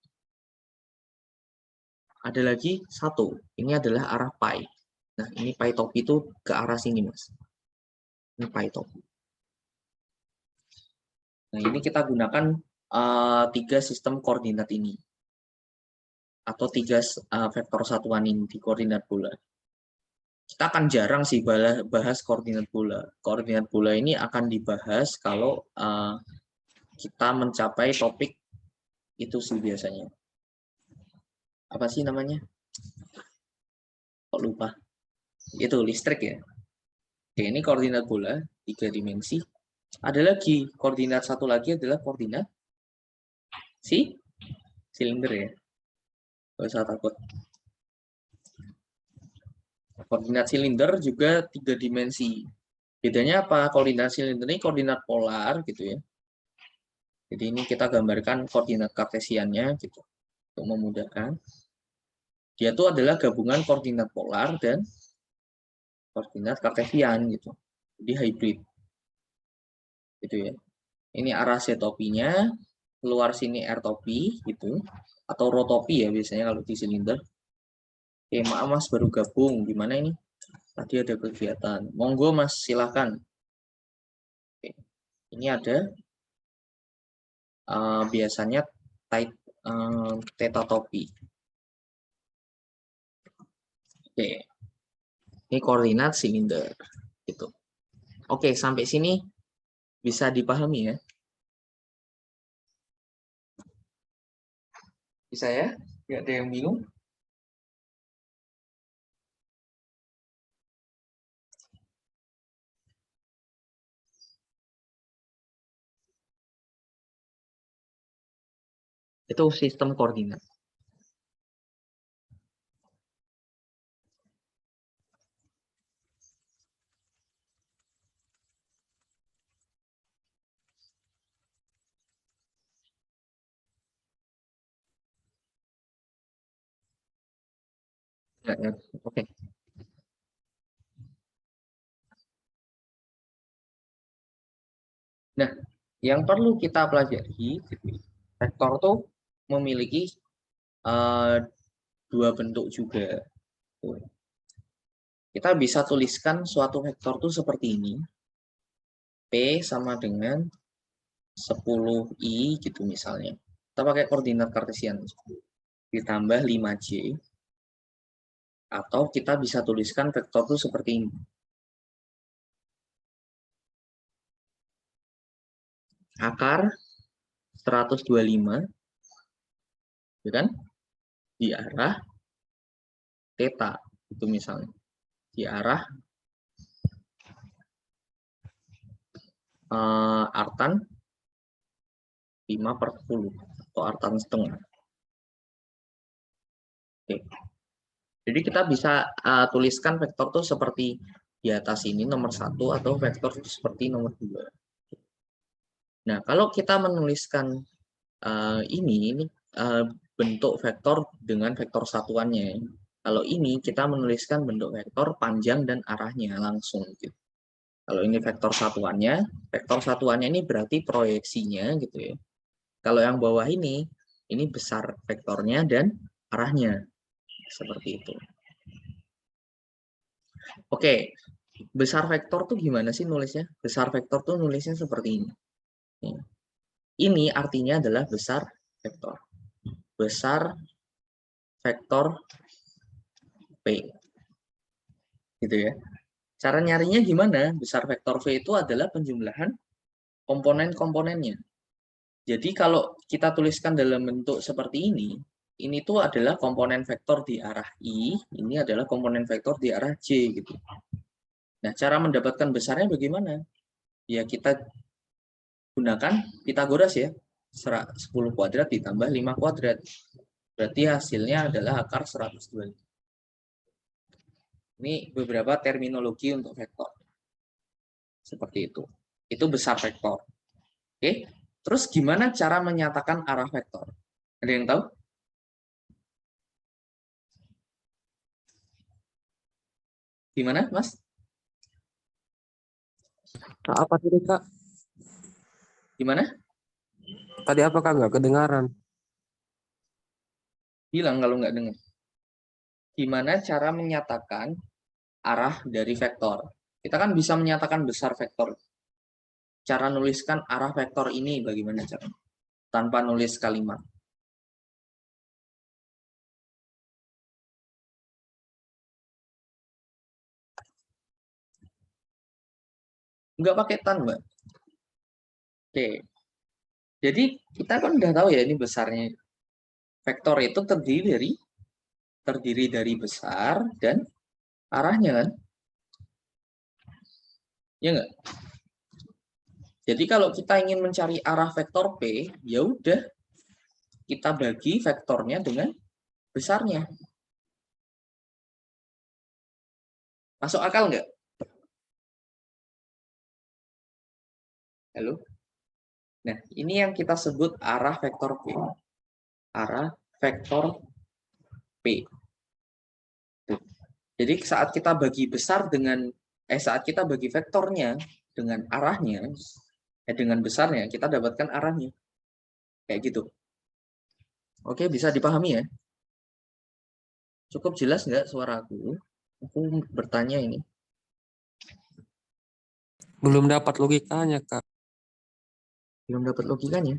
Ada lagi 1. Ini adalah arah pi. Nah, ini pi topi itu ke arah sini, Mas. Ini pi topi. Nah, ini kita gunakan 3 sistem koordinat ini. Atau 3 vektor satuan ini di koordinat bola. kita akan jarang sih bahas koordinat bola. Koordinat bola ini akan dibahas kalau kita mencapai topik itu sih biasanya. Apa sih namanya? Kok lupa? Itu listrik ya. Oke, ini koordinat bola 3 dimensi. Ada lagi koordinat satu lagi adalah koordinat silinder ya. Gak usah takut. Koordinat silinder juga 3 dimensi. Bedanya apa? Koordinat silinder ini koordinat polar gitu ya. Jadi ini kita gambarkan koordinat kartesiannya gitu untuk memudahkan. Dia itu adalah gabungan koordinat polar dan koordinat kartesian gitu. Jadi hybrid. Gitu ya. Ini arah z-topinya, keluar sini r-topi gitu atau rotopi ya biasanya kalau di silinder. Oke, maaf Mas baru gabung. Gimana ini? Tadi ada kegiatan. Monggo Mas, silakan. Oke. Ini ada biasanya theta topi. Oke. Ini koordinat silinder gitu. Oke, sampai sini bisa dipahami ya? Bisa ya? Nggak ada yang bingung? Itu sistem koordinat. Ya, ya. Oke. Nah, yang perlu kita pelajari, vektor tuh memiliki dua bentuk juga. Kita bisa tuliskan suatu vektor tuh seperti ini. P sama dengan 10i gitu misalnya. Kita pakai koordinat kartesian. Ditambah 5j. Atau kita bisa tuliskan vektor tuh seperti ini. Akar 125 ya kan? Di arah theta itu misalnya. Di arah artan 5/10 atau artan setengah. Oke. Jadi kita bisa tuliskan vektor tuh seperti di atas ini nomor 1 atau vektor seperti nomor 2. Nah, kalau kita menuliskan ini bentuk vektor dengan vektor satuannya. Kalau ini kita menuliskan bentuk vektor panjang dan arahnya langsung. Gitu. Kalau ini vektor satuannya ini berarti proyeksinya gitu ya. Kalau yang bawah ini besar vektornya dan arahnya. Seperti itu. Oke, besar vektor tuh gimana sih nulisnya? Besar vektor tuh nulisnya seperti ini. Ini artinya adalah besar vektor. Besar vektor P. Gitu ya. Cara nyarinya gimana? Besar vektor V itu adalah penjumlahan komponen-komponennya. Jadi kalau kita tuliskan dalam bentuk seperti ini tuh adalah komponen vektor di arah I, ini adalah komponen vektor di arah J gitu. Nah, cara mendapatkan besarnya bagaimana? Ya kita gunakan Pitagoras ya. 10 kuadrat ditambah 5 kuadrat. Berarti hasilnya adalah akar 125. Ini beberapa terminologi untuk vektor. Seperti itu. Itu besar vektor. Oke. Terus gimana cara menyatakan arah vektor? Ada yang tahu? Gimana, Mas? Apa tadi Kak? Gimana? Tadi apa Kak? Nggak kedengaran. Bilang kalau nggak dengar. Gimana cara menyatakan arah dari vektor? Kita kan bisa menyatakan besar vektor. Cara nuliskan arah vektor ini bagaimana caranya? Tanpa nulis kalimat. Nggak pakai tan, Mbak. Oke. Jadi kita kan udah tahu ya ini besarnya. Vektor itu terdiri dari besar dan arahnya kan? Ya nggak? Jadi kalau kita ingin mencari arah vektor P, ya udah kita bagi vektornya dengan besarnya. Masuk akal nggak? Halo? Nah, ini yang kita sebut arah vektor P. Arah vektor P. Jadi saat kita bagi besar saat kita bagi vektornya dengan arahnya, dengan besarnya, kita dapatkan arahnya. Kayak gitu. Oke, bisa dipahami ya? Cukup jelas nggak suaraku? Aku bertanya ini. Belum dapat logikanya, Kak. Belum dapat logikanya?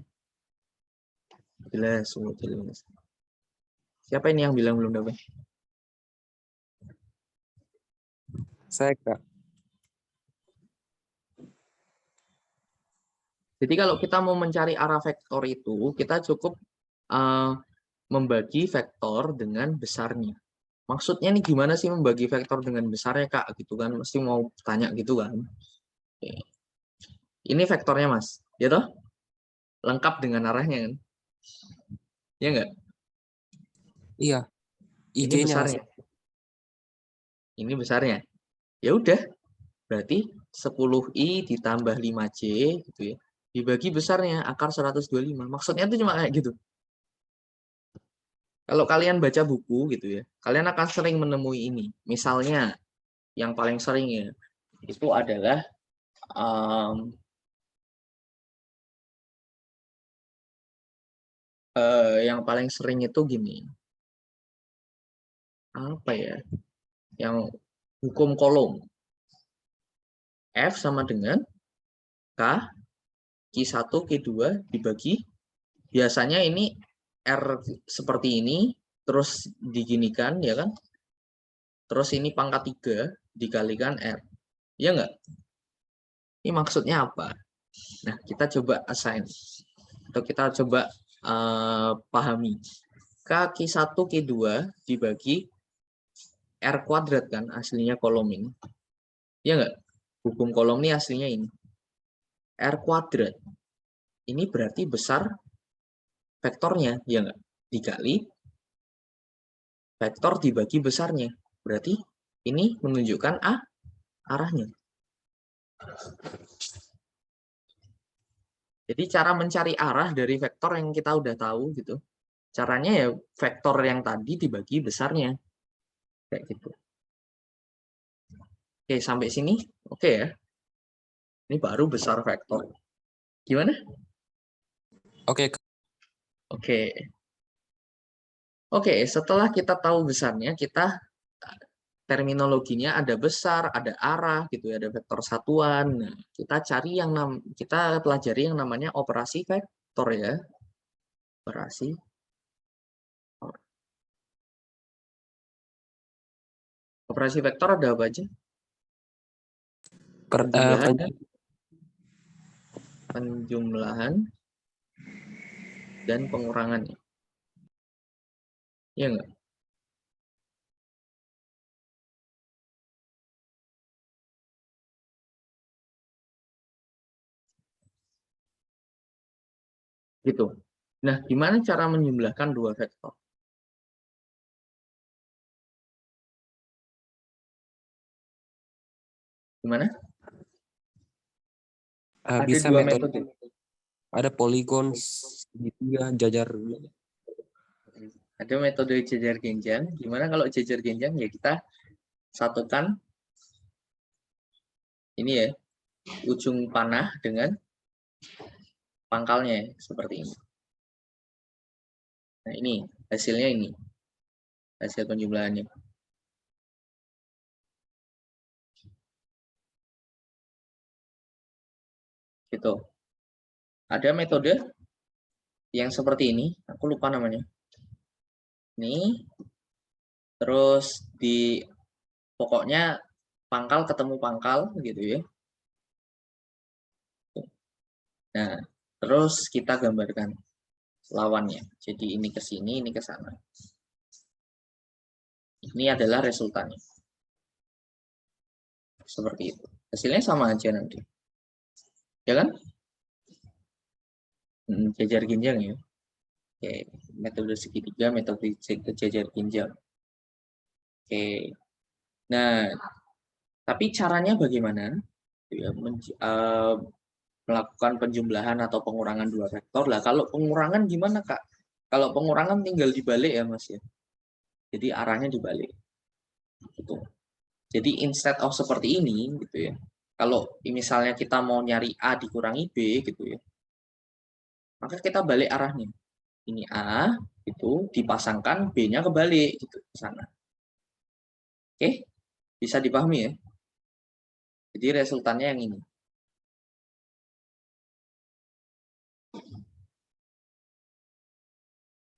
Jelas, jelas. Siapa ini yang bilang belum dapat? Saya, Kak. Jadi kalau kita mau mencari arah vektor itu, kita cukup membagi vektor dengan besarnya. Maksudnya nih gimana sih membagi vektor dengan besarnya, Kak? Gitu kan, mesti mau tanya gitu kan. Oke. Ini vektornya, Mas. Ya toh? Lengkap dengan arahnya kan? Ya enggak? Iya. Ini IG-nya besarnya. Ini besarnya. Ya udah, berarti 10i ditambah 5j gitu ya. Dibagi besarnya akar 125. Maksudnya itu cuma kayak gitu. Kalau kalian baca buku gitu ya, kalian akan sering menemui ini. Misalnya yang paling sering ya itu adalah yang paling sering itu gini. Apa ya? Yang hukum kolom. F sama dengan K, Q1, Q2 dibagi. Biasanya ini R seperti ini, terus diginikan, ya kan? Terus ini pangkat 3 dikalikan R. Ya enggak? Ini maksudnya apa? Nah, kita coba assign. Atau kita coba pahami. K1, Q2 dibagi R kuadrat kan, aslinya kolom ini. Ya enggak? Hukum kolom ini aslinya ini. R kuadrat. Ini berarti besar vektornya, ya enggak? Dikali vektor dibagi besarnya. Berarti ini menunjukkan arahnya. Jadi cara mencari arah dari vektor yang kita udah tahu gitu. Caranya ya vektor yang tadi dibagi besarnya. Kayak gitu. Oke, sampai sini oke ya. Ini baru besar vektor. Gimana? Oke, Kak. Oke. Oke, setelah kita tahu besarnya, kita terminologinya ada besar, ada arah gitu ya, ada vektor satuan. Nah, kita pelajari yang namanya operasi vektor ya. Operasi. Operasi vektor ada apa aja? Penjumlahan dan pengurangannya. Iya enggak? Gitu. Nah, gimana cara menjumlahkan dua vektor? Gimana? Ada Bisa dua metode. metode. Ada poligon segitiga jajar. Ada metode jejer genjang. Gimana kalau jejer genjang ya kita satukan ini ya, ujung panah dengan pangkalnya seperti ini. Nah, ini hasilnya ini. Hasil penjumlahannya. Gitu. Ada metode yang seperti ini, aku lupa namanya. Ini terus pokoknya pangkal ketemu pangkal gitu ya. Nah, terus kita gambarkan lawannya. Jadi ini ke sini, ini ke sana. Ini adalah resultannya. Seperti itu. Hasilnya sama aja nanti. Ya kan? Jajar ginjal ya. Oke, metode segitiga, metode jajar ginjal. Oke. Nah, tapi caranya bagaimana? Ya, melakukan penjumlahan atau pengurangan dua vektor lah. Kalau pengurangan gimana, Kak? Kalau pengurangan tinggal dibalik ya, Mas ya. Jadi arahnya dibalik. Gitu. Jadi instead of seperti ini gitu ya. Kalau misalnya kita mau nyari A dikurangi B gitu ya. Maka kita balik arahnya. Ini A itu dipasangkan B-nya kebalik gitu ke sana. Oke? Bisa dipahami ya? Jadi resultannya yang ini.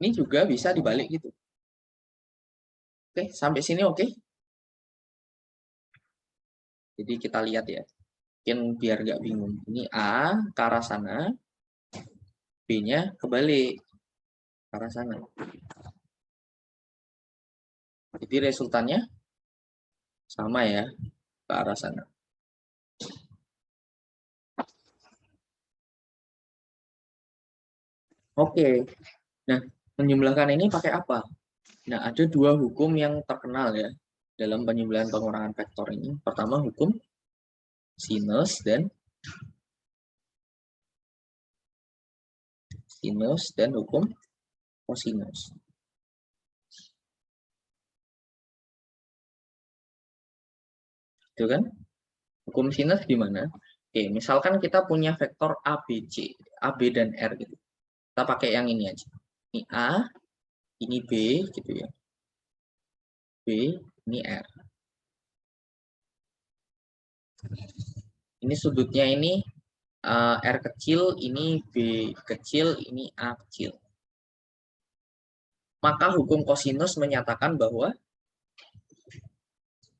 Ini juga bisa dibalik gitu. Oke, sampai sini oke? Jadi kita lihat ya. Mungkin biar nggak bingung. Ini A ke arah sana, B-nya kebalik ke arah sana. Jadi resultannya sama ya, ke arah sana. Oke, nah menjumlahkan ini pakai apa? Nah, ada dua hukum yang terkenal ya dalam penjumlahan pengurangan vektor ini. Pertama hukum sinus dan hukum kosinus. Itu kan? Hukum sinus gimana? Oke, misalkan kita punya vektor A, B, C, A, B, dan R gitu. Kita pakai yang ini aja. Ini A, ini B gitu ya. B, ini R. Ini sudutnya ini R kecil, ini B kecil, ini A kecil. Maka hukum kosinus menyatakan bahwa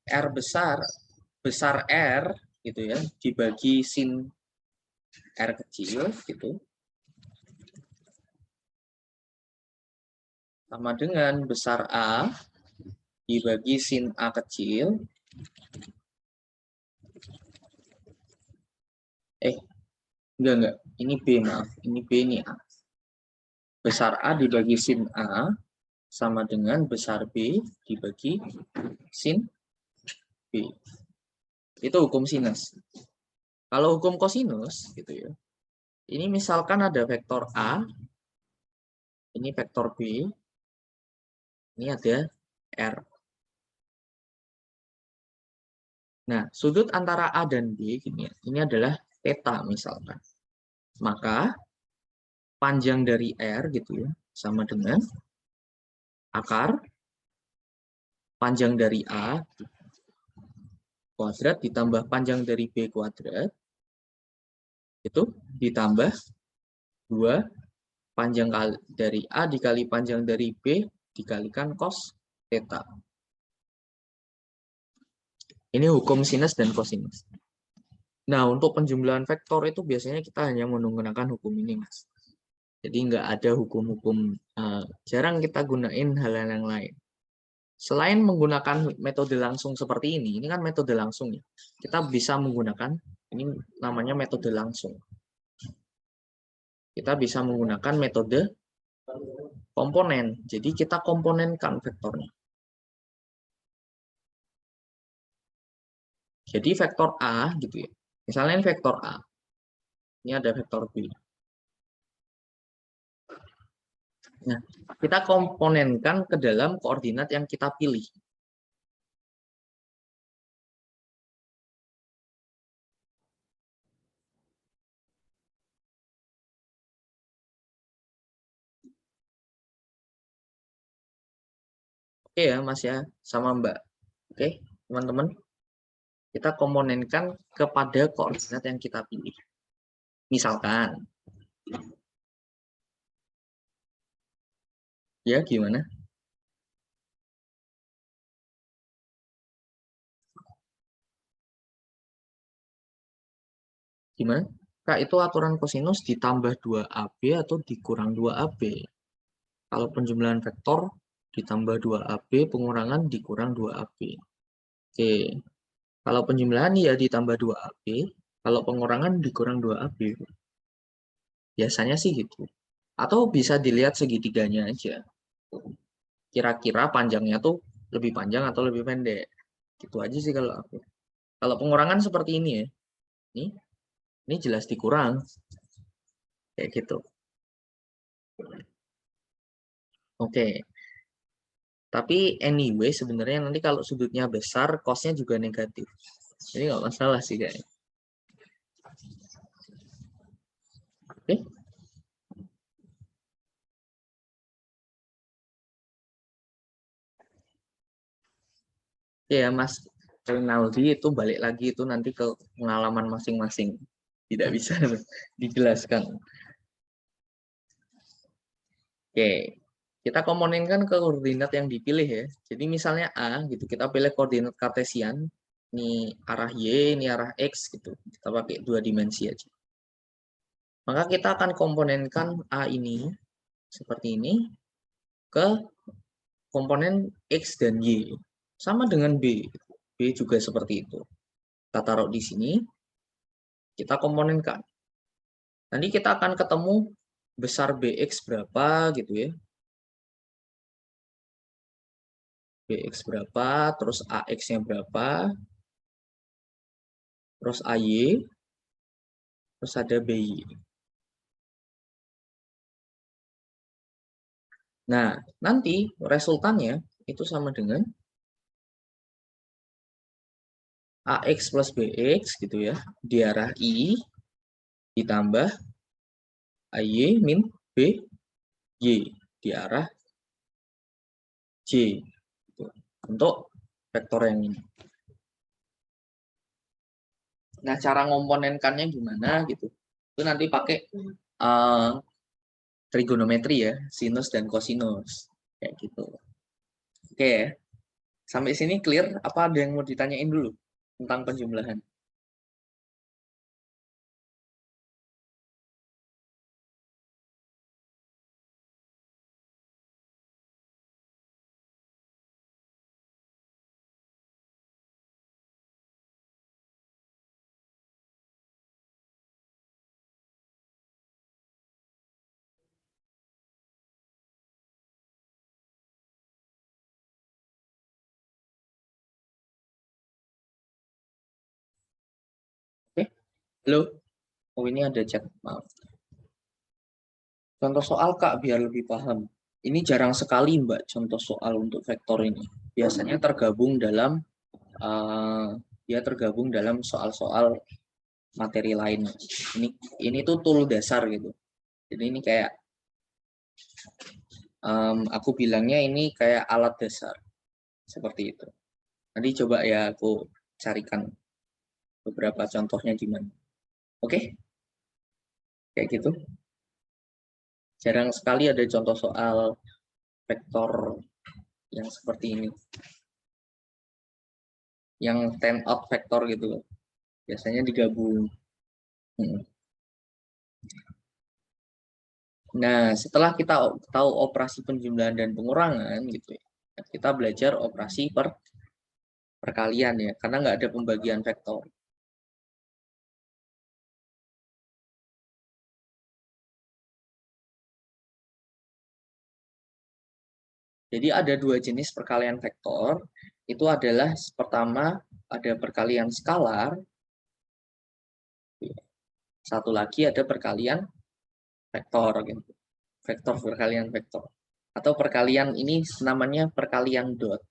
R besar R gitu ya, dibagi sin R kecil gitu. Sama dengan besar A dibagi sin A kecil. Enggak. Ini B, maaf. Ini B, ini A. Besar A dibagi sin A sama dengan besar B dibagi sin B. Itu hukum sinus. Kalau hukum kosinus gitu ya. Ini misalkan ada vektor A, ini vektor B, ini ada R. Nah, sudut antara A dan B ini adalah theta misalkan. Maka panjang dari R gitu ya sama dengan akar panjang dari A kuadrat ditambah panjang dari B kuadrat itu ditambah 2 panjang dari A dikali panjang dari B dikalikan cos theta. Ini hukum sinus dan kosinus. Nah, untuk penjumlahan vektor itu biasanya kita hanya menggunakan hukum ini, Mas. Jadi nggak ada hukum-hukum, jarang kita gunain hal-hal yang lain. Selain menggunakan metode langsung seperti ini kan metode langsung ya. Kita bisa menggunakan, ini namanya metode langsung. Kita bisa menggunakan metode komponen. Jadi kita komponenkan vektornya. Jadi vektor A gitu ya. Misalnya ini vektor A. Ini ada vektor B. Nah, kita komponenkan ke dalam koordinat yang kita pilih. Oke ya, Mas ya, sama Mbak. Oke, teman-teman. Kita komponenkan kepada koordinat yang kita pilih. Misalkan, ya gimana? Gimana? Kak, itu aturan kosinus ditambah 2AB atau dikurang 2AB. Kalau penjumlahan vektor ditambah 2AB, pengurangan dikurang 2AB. Oke. Kalau penjumlahan ya ditambah 2AB, kalau pengurangan dikurang 2AB. Biasanya sih gitu. Atau bisa dilihat segitiganya aja. Kira-kira panjangnya tuh lebih panjang atau lebih pendek. Gitu aja sih kalau aku. Kalau pengurangan seperti ini ya. Ini jelas dikurang. Kayak gitu. Oke. Tapi anyway sebenarnya nanti kalau sudutnya besar, cos-nya juga negatif. Jadi nggak masalah sih kayaknya. Oke. Ya Mas Rinaldi itu balik lagi itu nanti ke pengalaman masing-masing. Tidak bisa dijelaskan. Oke. Kita komponenkan ke koordinat yang dipilih ya. Jadi misalnya A gitu, kita pilih koordinat kartesian. Ini arah Y, ini arah X gitu. Kita pakai 2 dimensi aja. Maka kita akan komponenkan A ini seperti ini ke komponen X dan Y. Sama dengan B. B juga seperti itu. Kita taruh di sini. Kita komponenkan. Nanti kita akan ketemu besar BX berapa gitu ya. BX berapa, terus AX-nya berapa, terus AY, terus ada BY. Nah, nanti resultannya itu sama dengan AX plus BX gitu ya, di arah I ditambah AY min BY di arah J. Gitu. Untuk vektor yang ini. Nah, cara ngomponenkannya gimana gitu. Itu nanti pakai trigonometri ya, sinus dan kosinus. Kayak gitu. Oke ya. Sampai sini clear? Apa ada yang mau ditanyain dulu tentang penjumlahan? Oke. Halo? Oh, ini ada chat. Maaf. Contoh soal, Kak, biar lebih paham. Ini jarang sekali, Mbak, contoh soal untuk vektor ini. Biasanya tergabung dalam dia tergabung dalam soal-soal materi lain. Ini tuh tool dasar gitu. Jadi ini kayak aku bilangnya ini kayak alat dasar. Seperti itu. Nanti coba ya aku carikan beberapa contohnya gimana. Oke? Kayak gitu. Jarang sekali ada contoh soal vektor yang seperti ini. Yang 10 out vektor gitu loh. Biasanya digabung. Nah, setelah kita tahu operasi penjumlahan dan pengurangan gitu ya, kita belajar operasi perkalian ya, karena nggak ada pembagian vektor. Jadi ada 2 jenis perkalian vektor. Itu adalah pertama ada perkalian skalar, satu lagi ada perkalian vektor gitu. Vektor perkalian vektor. Atau perkalian ini namanya perkalian dot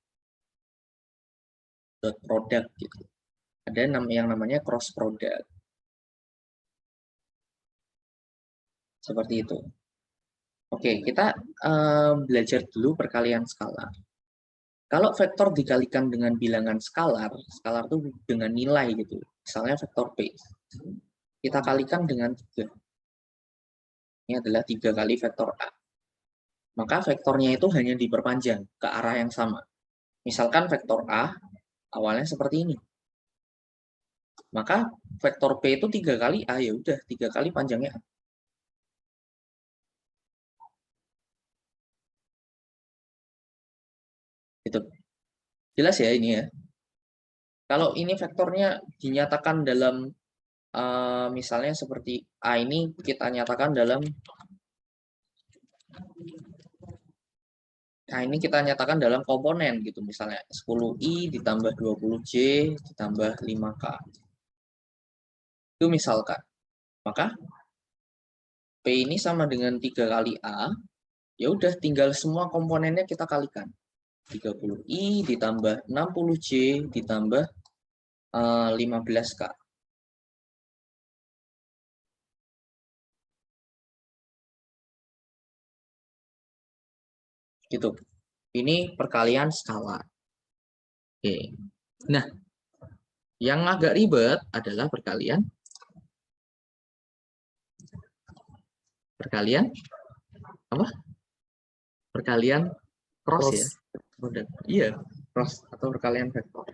product gitu. Ada yang namanya cross product. Seperti itu. Oke, kita belajar dulu perkalian skalar. Kalau vektor dikalikan dengan bilangan skalar, skalar itu dengan nilai gitu. Misalnya vektor P. Kita kalikan dengan 3. Ini adalah 3 kali vektor A. Maka vektornya itu hanya diperpanjang ke arah yang sama. Misalkan vektor A awalnya seperti ini. Maka vektor P itu 3 kali A, ya udah 3 kali panjangnya A. Gitu. Jelas ya ini ya. Kalau ini vektornya dinyatakan dalam misalnya seperti A ini kita nyatakan dalam komponen gitu, misalnya 10i ditambah 20j ditambah 5k. Itu misalkan. Maka P ini sama dengan 3 kali A, ya udah tinggal semua komponennya kita kalikan. 30i ditambah 60j ditambah 15k. Gitu. Ini perkalian skala. Oke. Nah, yang agak ribet adalah perkalian apa? Perkalian cross ya. Iya, cross atau perkalian vektor.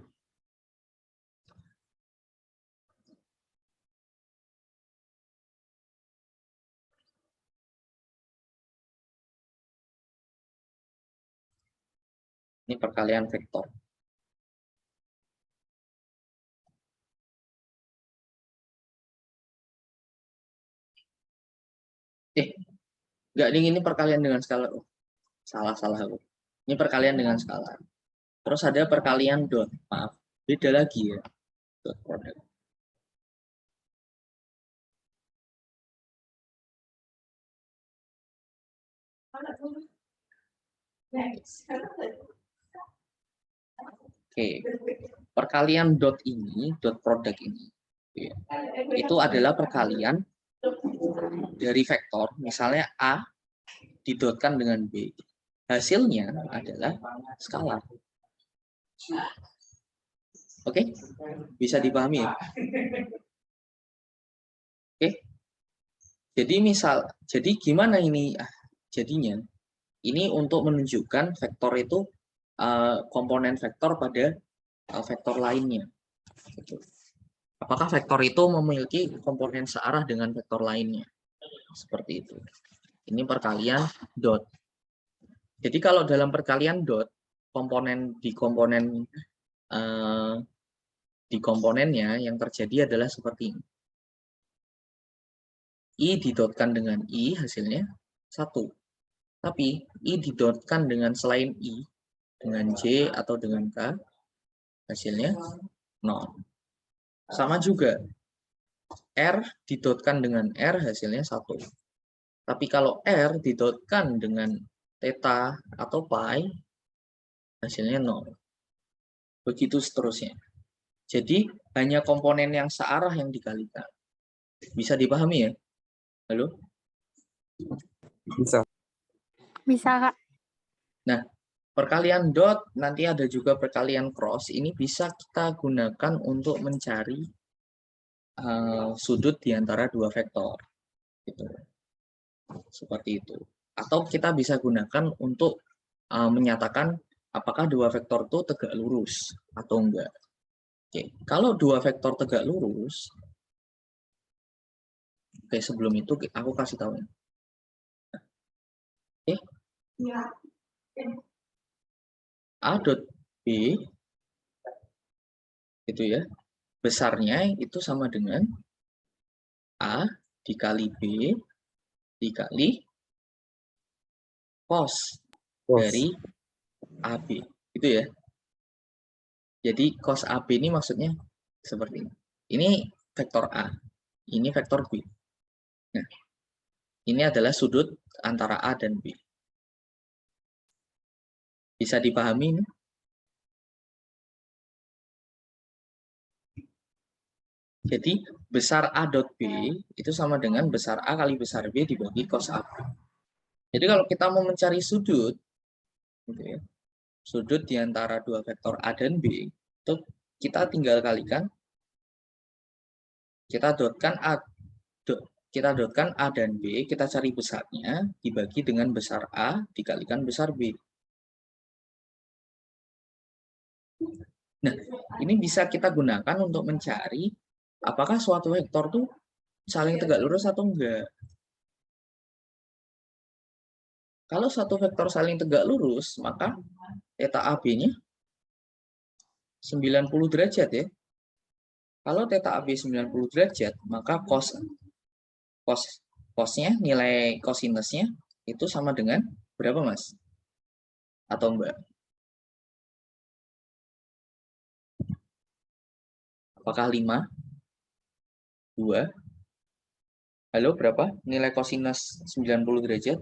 Ini perkalian vektor. Enggak, ini perkalian dengan skala. Oh, salah aku. Ini perkalian dengan skala. Terus ada perkalian dot. Maaf, beda lagi ya. Dot product. Oke, perkalian dot ini, dot product ini, itu adalah perkalian dari vektor, misalnya A didotkan dengan B. Hasilnya adalah skalar. Oke, bisa dipahami ya? Oke, jadi gimana ini jadinya? Ini untuk menunjukkan vektor itu komponen vektor pada vektor lainnya. Apakah vektor itu memiliki komponen searah dengan vektor lainnya? Seperti itu. Ini perkalian dot. Jadi kalau dalam perkalian dot, di komponennya yang terjadi adalah seperti ini. I didotkan dengan I, hasilnya 1. Tapi I didotkan dengan selain I, dengan J atau dengan K, hasilnya 0. Sama juga, R didotkan dengan R, hasilnya 1. Tapi kalau R didotkan dengan theta atau pi, hasilnya 0. Begitu seterusnya. Jadi, hanya komponen yang searah yang dikalikan. Bisa dipahami ya? Halo? Bisa. Bisa, Kak. Nah, perkalian dot, nanti ada juga perkalian cross. Ini bisa kita gunakan untuk mencari sudut di antara dua vektor. Gitu. Seperti itu. Atau kita bisa gunakan untuk menyatakan apakah dua vektor itu tegak lurus atau enggak. Oke, kalau dua vektor tegak lurus, oke, sebelum itu aku kasih tahu. Oke. A dot B itu ya, besarnya itu sama dengan A dikali B dikali cos dari AB, itu ya. Jadi cos AB ini maksudnya seperti ini. Ini vektor A, ini vektor B. Nah, ini adalah sudut antara A dan B. Bisa dipahami ini? Jadi besar A dot B itu sama dengan besar A kali besar B dibagi cos AB. Jadi kalau kita mau mencari sudut, gitu ya, sudut di antara dua vektor A dan B, itu kita tinggal kalikan, kita dotkan A dan B, kita cari besarnya, dibagi dengan besar A dikalikan besar B. Nah, ini bisa kita gunakan untuk mencari apakah suatu vektor tuh saling tegak lurus atau enggak. Kalau satu vektor saling tegak lurus, maka theta AB-nya 90 derajat ya. Kalau theta AB 90 derajat, maka cosnya, nilai kosinusnya itu sama dengan berapa, Mas? Atau enggak? Apakah 5? 2? Halo, berapa nilai kosinus 90 derajat?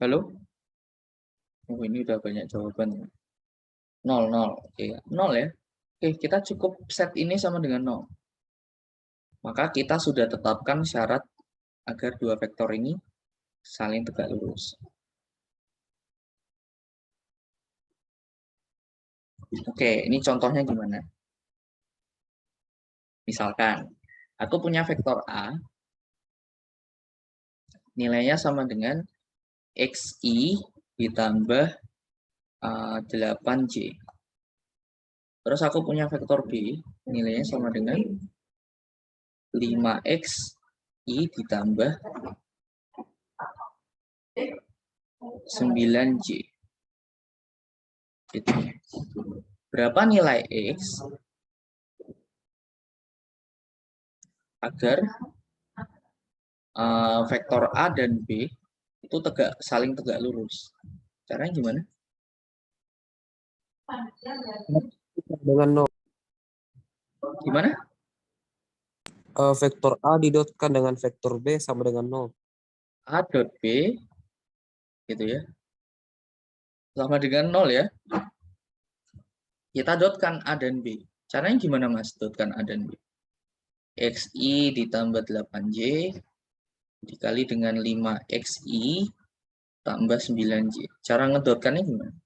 Halo? Oh, ini udah banyak jawaban. 0, 0. Oke, 0 ya. Oke, kita cukup set ini sama dengan 0. Maka kita sudah tetapkan syarat agar dua vektor ini saling tegak lurus. Oke, ini contohnya gimana? Misalkan, aku punya vektor A, nilainya sama dengan XI ditambah 8J. Terus aku punya vektor B, nilainya sama dengan 5XI ditambah 9J. Gitu. Berapa nilai X agar vektor A dan B itu saling tegak lurus? Caranya gimana? Dengan 0. Gimana? Vektor A didotkan dengan vektor B sama dengan 0. A dot B gitu ya. Sama dengan 0 ya. Kita dotkan A dan B. Caranya gimana, Mas? Dotkan A dan B. XI ditambah 8J dikali dengan 5XI tambah 9J. Cara ngedotkannya gimana?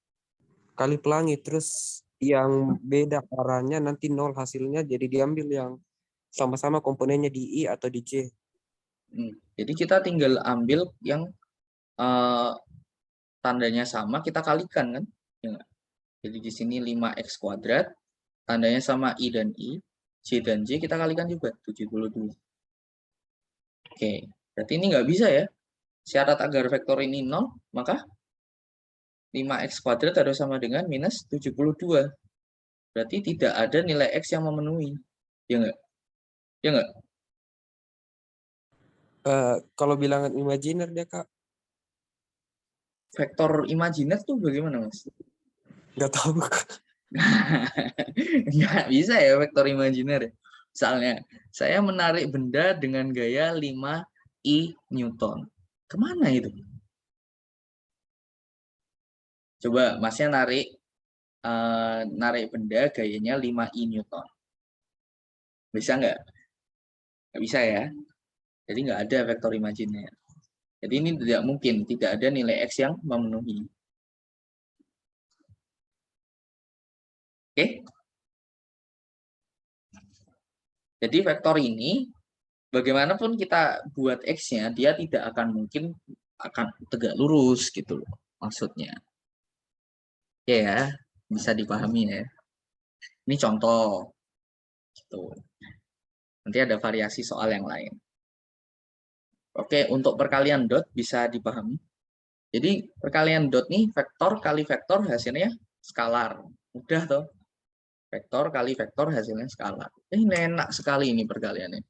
Kali pelangi, terus yang beda arahnya nanti 0 hasilnya, jadi diambil yang sama-sama komponennya di I atau di J. Jadi kita tinggal ambil yang tandanya sama, kita kalikan kan? Ya, jadi di sini 5x kuadrat, tandanya sama I dan I, J dan J kita kalikan juga, 72. Oke, berarti ini nggak bisa ya. Syarat agar vektor ini 0, maka 5x kuadrat harus sama dengan minus 72. Berarti tidak ada nilai x yang memenuhi. Ya nggak? Ya nggak? Kalau bilangan imajiner dia, Kak, Vektor imajiner tuh bagaimana, Mas? nggak tahu. Nggak bisa ya vektor imajiner. Misalnya, saya menarik benda dengan gaya 5I Newton. Kemana itu? Coba Masnya narik benda gayanya 5I Newton. Bisa nggak? Nggak bisa ya. Jadi nggak ada vektor imajiner. Jadi ini tidak mungkin, tidak ada nilai X yang memenuhi. Oke? Jadi vektor ini, bagaimanapun kita buat X-nya, dia tidak akan mungkin akan tegak lurus gitu loh, maksudnya. Oke ya, bisa dipahami ya. Ini contoh. Gitu. Nanti ada variasi soal yang lain. Oke, untuk perkalian dot bisa dipahami. Jadi perkalian dot nih, vektor kali vektor hasilnya skalar. Mudah toh. Vektor kali vektor hasilnya skalar. Ini enak sekali ini perkaliannya.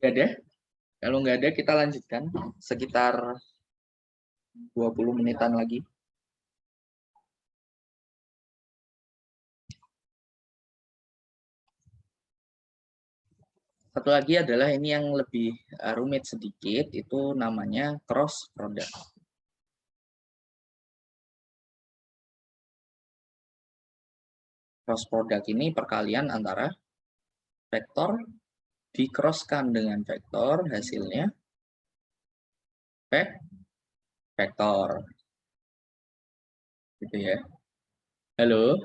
Nggak ada? Kalau nggak ada, kita lanjutkan sekitar 20 menitan lagi. Satu lagi adalah ini yang lebih rumit sedikit, itu namanya cross product. Cross product ini perkalian antara vektor dicrosskan dengan vektor, hasilnya vektor. Gitu ya. Halo?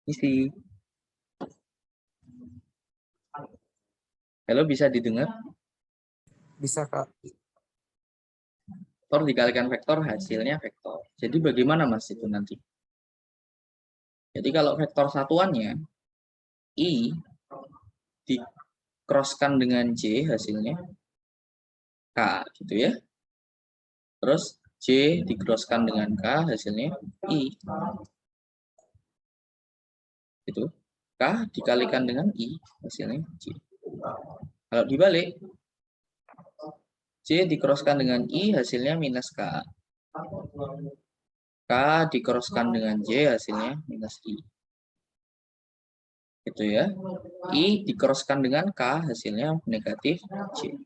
Isi. Halo, bisa didengar? Bisa, Kak. Vektor dikalikan vektor, hasilnya vektor. Jadi bagaimana Mas itu nanti? Jadi kalau vektor satuannya, I di-crosskan dengan J hasilnya K, gitu ya. Terus J di-crosskan dengan K hasilnya I. Itu. K dikalikan dengan I hasilnya J. Kalau dibalik, J di-crosskan dengan I hasilnya minus K. K di-crosskan dengan J hasilnya minus I. Gitu ya. I di-crosskan dengan K hasilnya negatif J.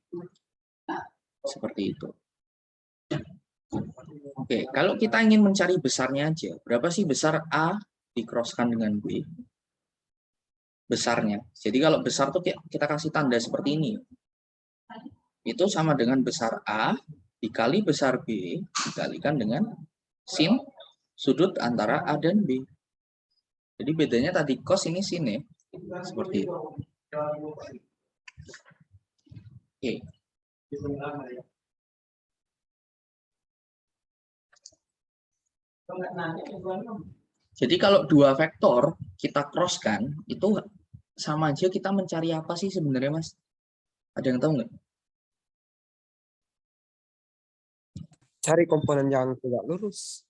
Seperti itu. Oke, kalau kita ingin mencari besarnya aja, berapa sih besar A di-crosskan dengan B? Besarnya. Jadi kalau besar tuh kita kasih tanda seperti ini. Itu sama dengan besar A dikali besar B dikalikan dengan sin sudut antara A dan B. Jadi bedanya tadi cos, ini sin ya. Seperti itu. Oke. Jadi kalau dua vektor kita crosskan, itu sama aja kita mencari apa sih sebenarnya, Mas? Ada yang tahu nggak? Cari komponen yang tegak lurus.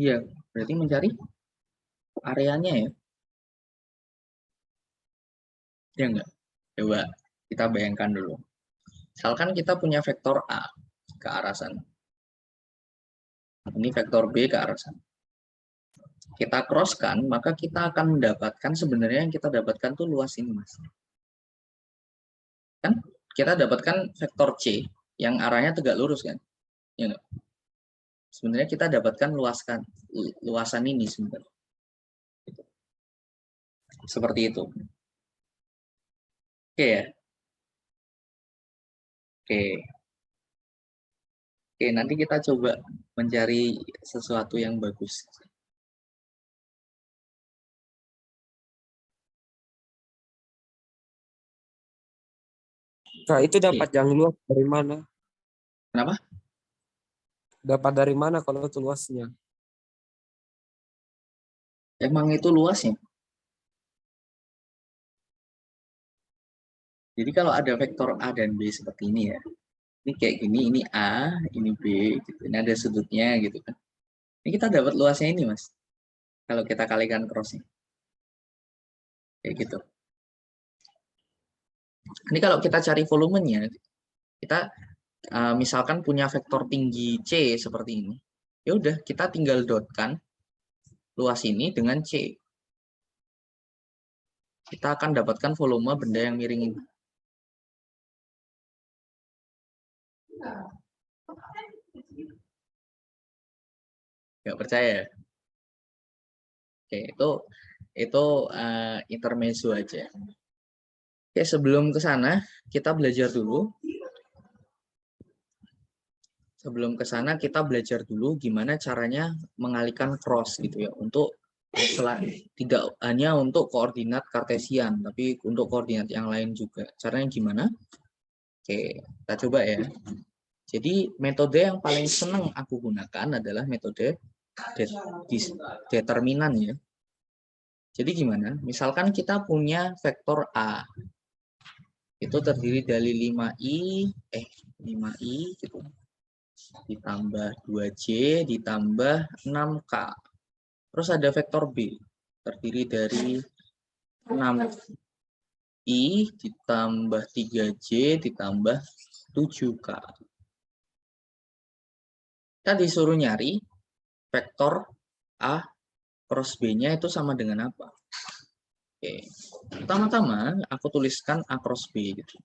Iya, berarti mencari areanya ya. Ya enggak? Coba kita bayangkan dulu. Misalkan kita punya vektor A ke arah sana. Ini vektor B ke arah sana. Kita crosskan, maka kita akan mendapatkan, sebenarnya yang kita dapatkan tuh luas ini, Mas. Kan kita dapatkan vektor C yang arahnya tegak lurus kan? Ya enggak? Sebenarnya kita dapatkan luasan ini sebenarnya. Seperti itu. Oke ya. Oke, nanti kita coba mencari sesuatu yang bagus. Kak, itu dapat yang luas dari mana? Kenapa? Dapat dari mana kalau itu luasnya? Emang itu luasnya. Jadi kalau ada vektor A dan B seperti ini ya. Ini kayak gini, ini A, ini B, gitu. Ini ada sudutnya gitu kan. Ini kita dapat luasnya ini, Mas. Kalau kita kalikan crossnya. Kayak gitu. Ini kalau kita cari volumenya, kita misalkan punya vektor tinggi C seperti ini. Ya udah, kita tinggal dotkan luas ini dengan C. Kita akan dapatkan volume benda yang miring ini. Nggak percaya? Oke, itu intermezzo aja. Oke, sebelum ke sana kita belajar dulu. Sebelum ke sana kita belajar dulu gimana caranya mengalihkan cross gitu ya, untuk tidak hanya untuk koordinat kartesian, tapi untuk koordinat yang lain juga. Caranya gimana? Oke, kita coba ya. Jadi metode yang paling senang aku gunakan adalah metode determinan ya. Jadi gimana? Misalkan kita punya vektor A. Itu terdiri dari 5i gitu. Ditambah 2j ditambah 6k. Terus ada vektor B. Terdiri dari 6i ditambah 3j ditambah 7k. Kita disuruh nyari vektor A cross B-nya itu sama dengan apa? Oke. Pertama-tama aku tuliskan A cross B gitu.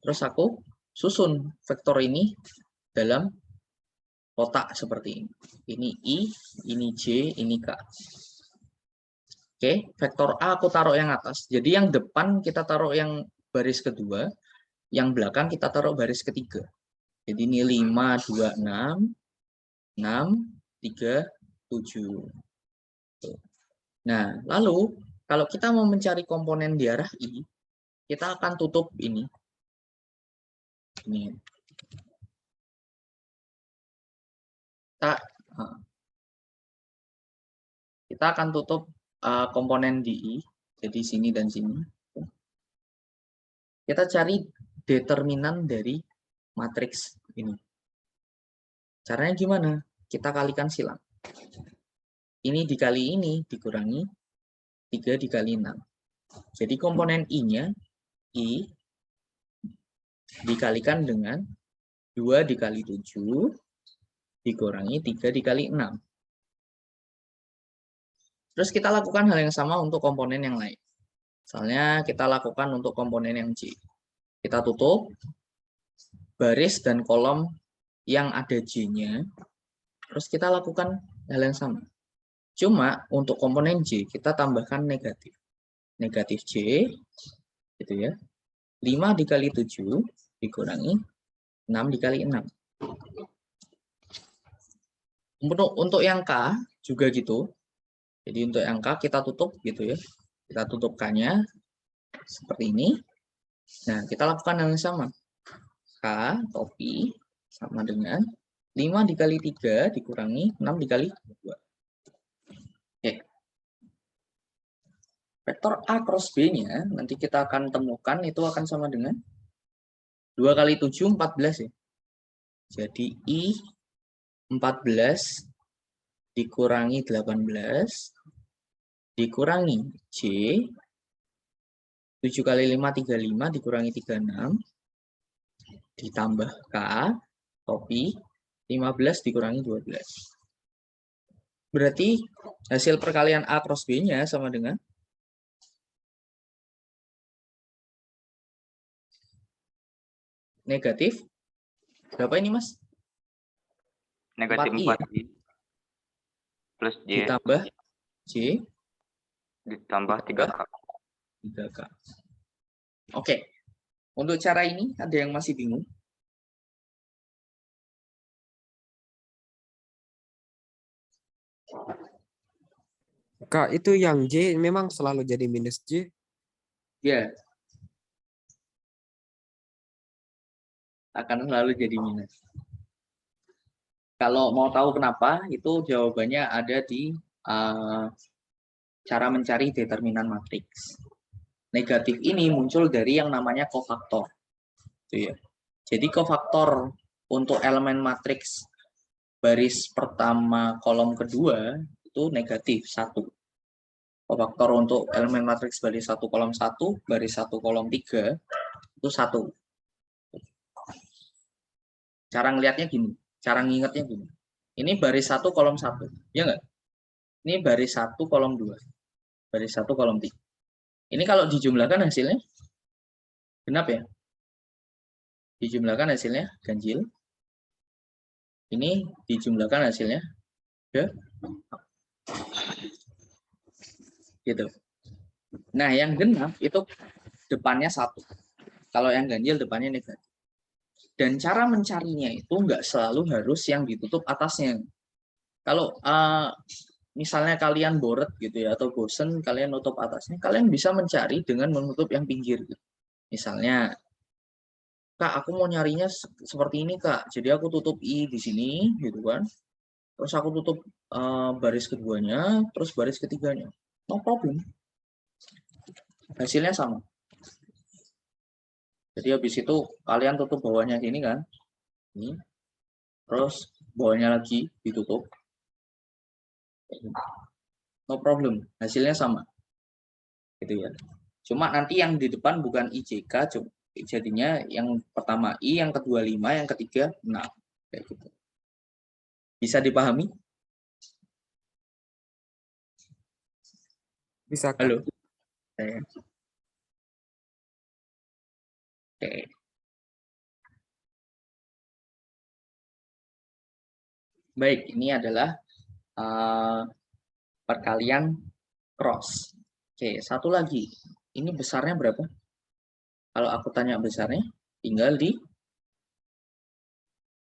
Terus aku susun vektor ini dalam kotak seperti ini. Ini I, ini J, ini K. Oke, vektor A aku taruh yang atas. Jadi yang depan kita taruh yang baris kedua, yang belakang kita taruh baris ketiga. Jadi ini 5, 2, 6, 6, 3, 7. Nah, lalu kalau kita mau mencari komponen di arah I, kita akan tutup ini. Ini. Kita akan tutup komponen di I, jadi sini dan sini. Kita cari determinan dari matriks ini. Caranya gimana? Kita kalikan silang. Ini dikali ini dikurangi 3 dikali 6. Jadi komponen I-nya, I dikalikan dengan 2 dikali 7 dikurangi 3 dikali 6. Terus kita lakukan hal yang sama untuk komponen yang lain. Misalnya kita lakukan untuk komponen yang C. Kita tutup baris dan kolom yang ada J-nya. Terus kita lakukan hal yang sama. Cuma untuk komponen J kita tambahkan negatif. Negatif J, gitu ya. 5 dikali 7 dikurangi 6 dikali 6. Untuk yang K juga gitu. Jadi untuk yang K kita tutup gitu ya. Kita tutup K-nya seperti ini. Nah, kita lakukan hal yang sama. K, topi, sama dengan 5 dikali 3 dikurangi 6 dikali 2. Oke. Vektor A cross B-nya nanti kita akan temukan itu akan sama dengan 2 kali 7, 14 ya. Jadi I 14 dikurangi 18 dikurangi J 7 kali 5 35 dikurangi 36 ditambah K topi 15 dikurangi 12. Berarti hasil perkalian A cross B-nya sama dengan negatif berapa ini Mas? Negatif 4i ya? 4i plus J Ditambah J ditambah 3K. 3K. Oke. Untuk cara ini ada yang masih bingung? Kak, itu yang J memang selalu jadi minus J. Ya. Akan selalu jadi minus. Kalau mau tahu kenapa, itu jawabannya ada di cara mencari determinan matriks. Negatif ini muncul dari yang namanya kofaktor. Itu ya. Jadi kofaktor untuk elemen matriks baris pertama kolom kedua itu negatif 1. Kofaktor untuk elemen matriks baris 1 kolom 1, baris 1 kolom 3 itu 1. Cara ngelihatnya gini, cara ngingetnya gini. Ini baris 1 kolom 1, ya enggak? Ini baris 1 kolom 2. Baris 1 kolom 3. Ini kalau dijumlahkan hasilnya genap ya? Dijumlahkan hasilnya ganjil. Ini dijumlahkan hasilnya ya. Gitu. Nah, yang genap itu depannya 1. Kalau yang ganjil depannya negatif. Dan cara mencarinya itu nggak selalu harus yang ditutup atasnya. Kalau misalnya kalian bored gitu ya, atau bosen kalian nutup atasnya, kalian bisa mencari dengan menutup yang pinggir. Gitu. Misalnya, Kak, aku mau nyarinya seperti ini, Kak. Jadi aku tutup I di sini, gitu kan. Terus aku tutup baris keduanya, terus baris ketiganya. No problem. Hasilnya sama. Jadi habis itu kalian tutup bawahnya sini kan. Ini. Terus bawahnya lagi ditutup. No problem. Hasilnya sama. Gitu ya. Cuma nanti yang di depan bukan IJK, jadinya yang pertama I, yang kedua 5, yang ketiga 6. Kayak gitu. Bisa dipahami? Bisa, Kak. Halo? Oke. Baik, ini adalah perkalian cross. Oke, satu lagi. Ini besarnya berapa? Kalau aku tanya besarnya, tinggal di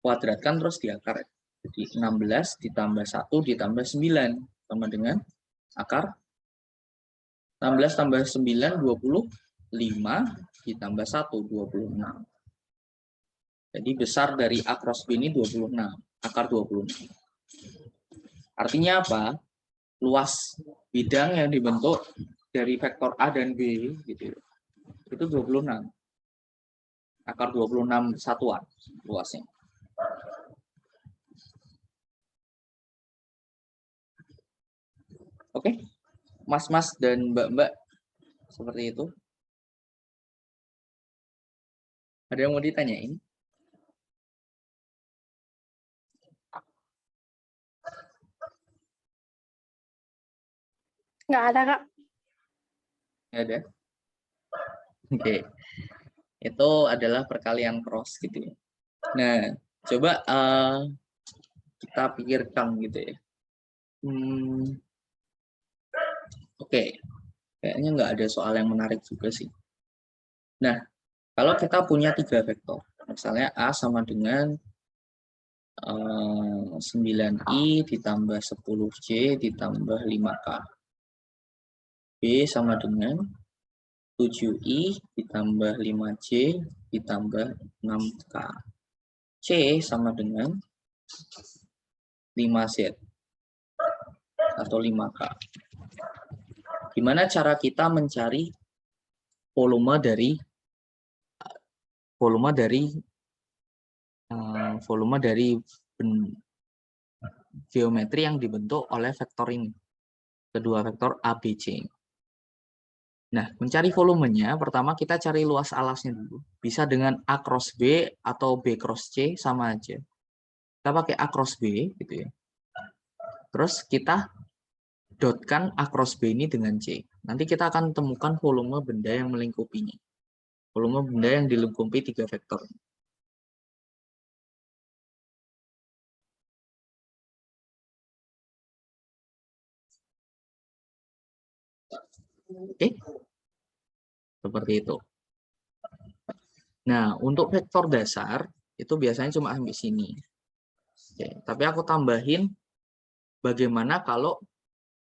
kuadratkan terus diakar. Jadi 16 ditambah 1 ditambah 9 sama dengan akar 16 tambah 9, 25 ditambah 1, 26. Jadi besar dari A cross B ini 26, akar 26. Artinya apa? Luas bidang yang dibentuk dari vektor A dan B gitu. Itu 26. Akar 26 satuan luasnya. Oke. Mas-mas dan mbak-mbak seperti itu. Ada yang mau ditanyain? Nggak ada, Kak. Nggak ada. Oke. Itu adalah perkalian cross gitu ya. Nah, coba kita pikirkan gitu ya. Oke. Kayaknya nggak ada soal yang menarik juga sih. Nah, kalau kita punya 3 vektor, misalnya A sama dengan 9i ditambah 10j ditambah 5k. B sama dengan 7i ditambah 5j ditambah 6k. C sama dengan 5z atau 5k. Gimana cara kita mencari volume dari geometri yang dibentuk oleh vektor ini, kedua vektor A, B, C. Nah, mencari volumenya, pertama kita cari luas alasnya dulu. Bisa dengan A cross B atau B cross C, sama aja. Kita pakai A cross B, gitu ya. Terus kita dotkan A cross B ini dengan C. Nanti kita akan temukan volume benda yang melingkupinya. Volume benda yang dilingkupi 3 vektor. Oke, seperti itu. Nah, untuk vektor dasar, itu biasanya cuma sampai sini. Oke, tapi aku tambahin, bagaimana kalau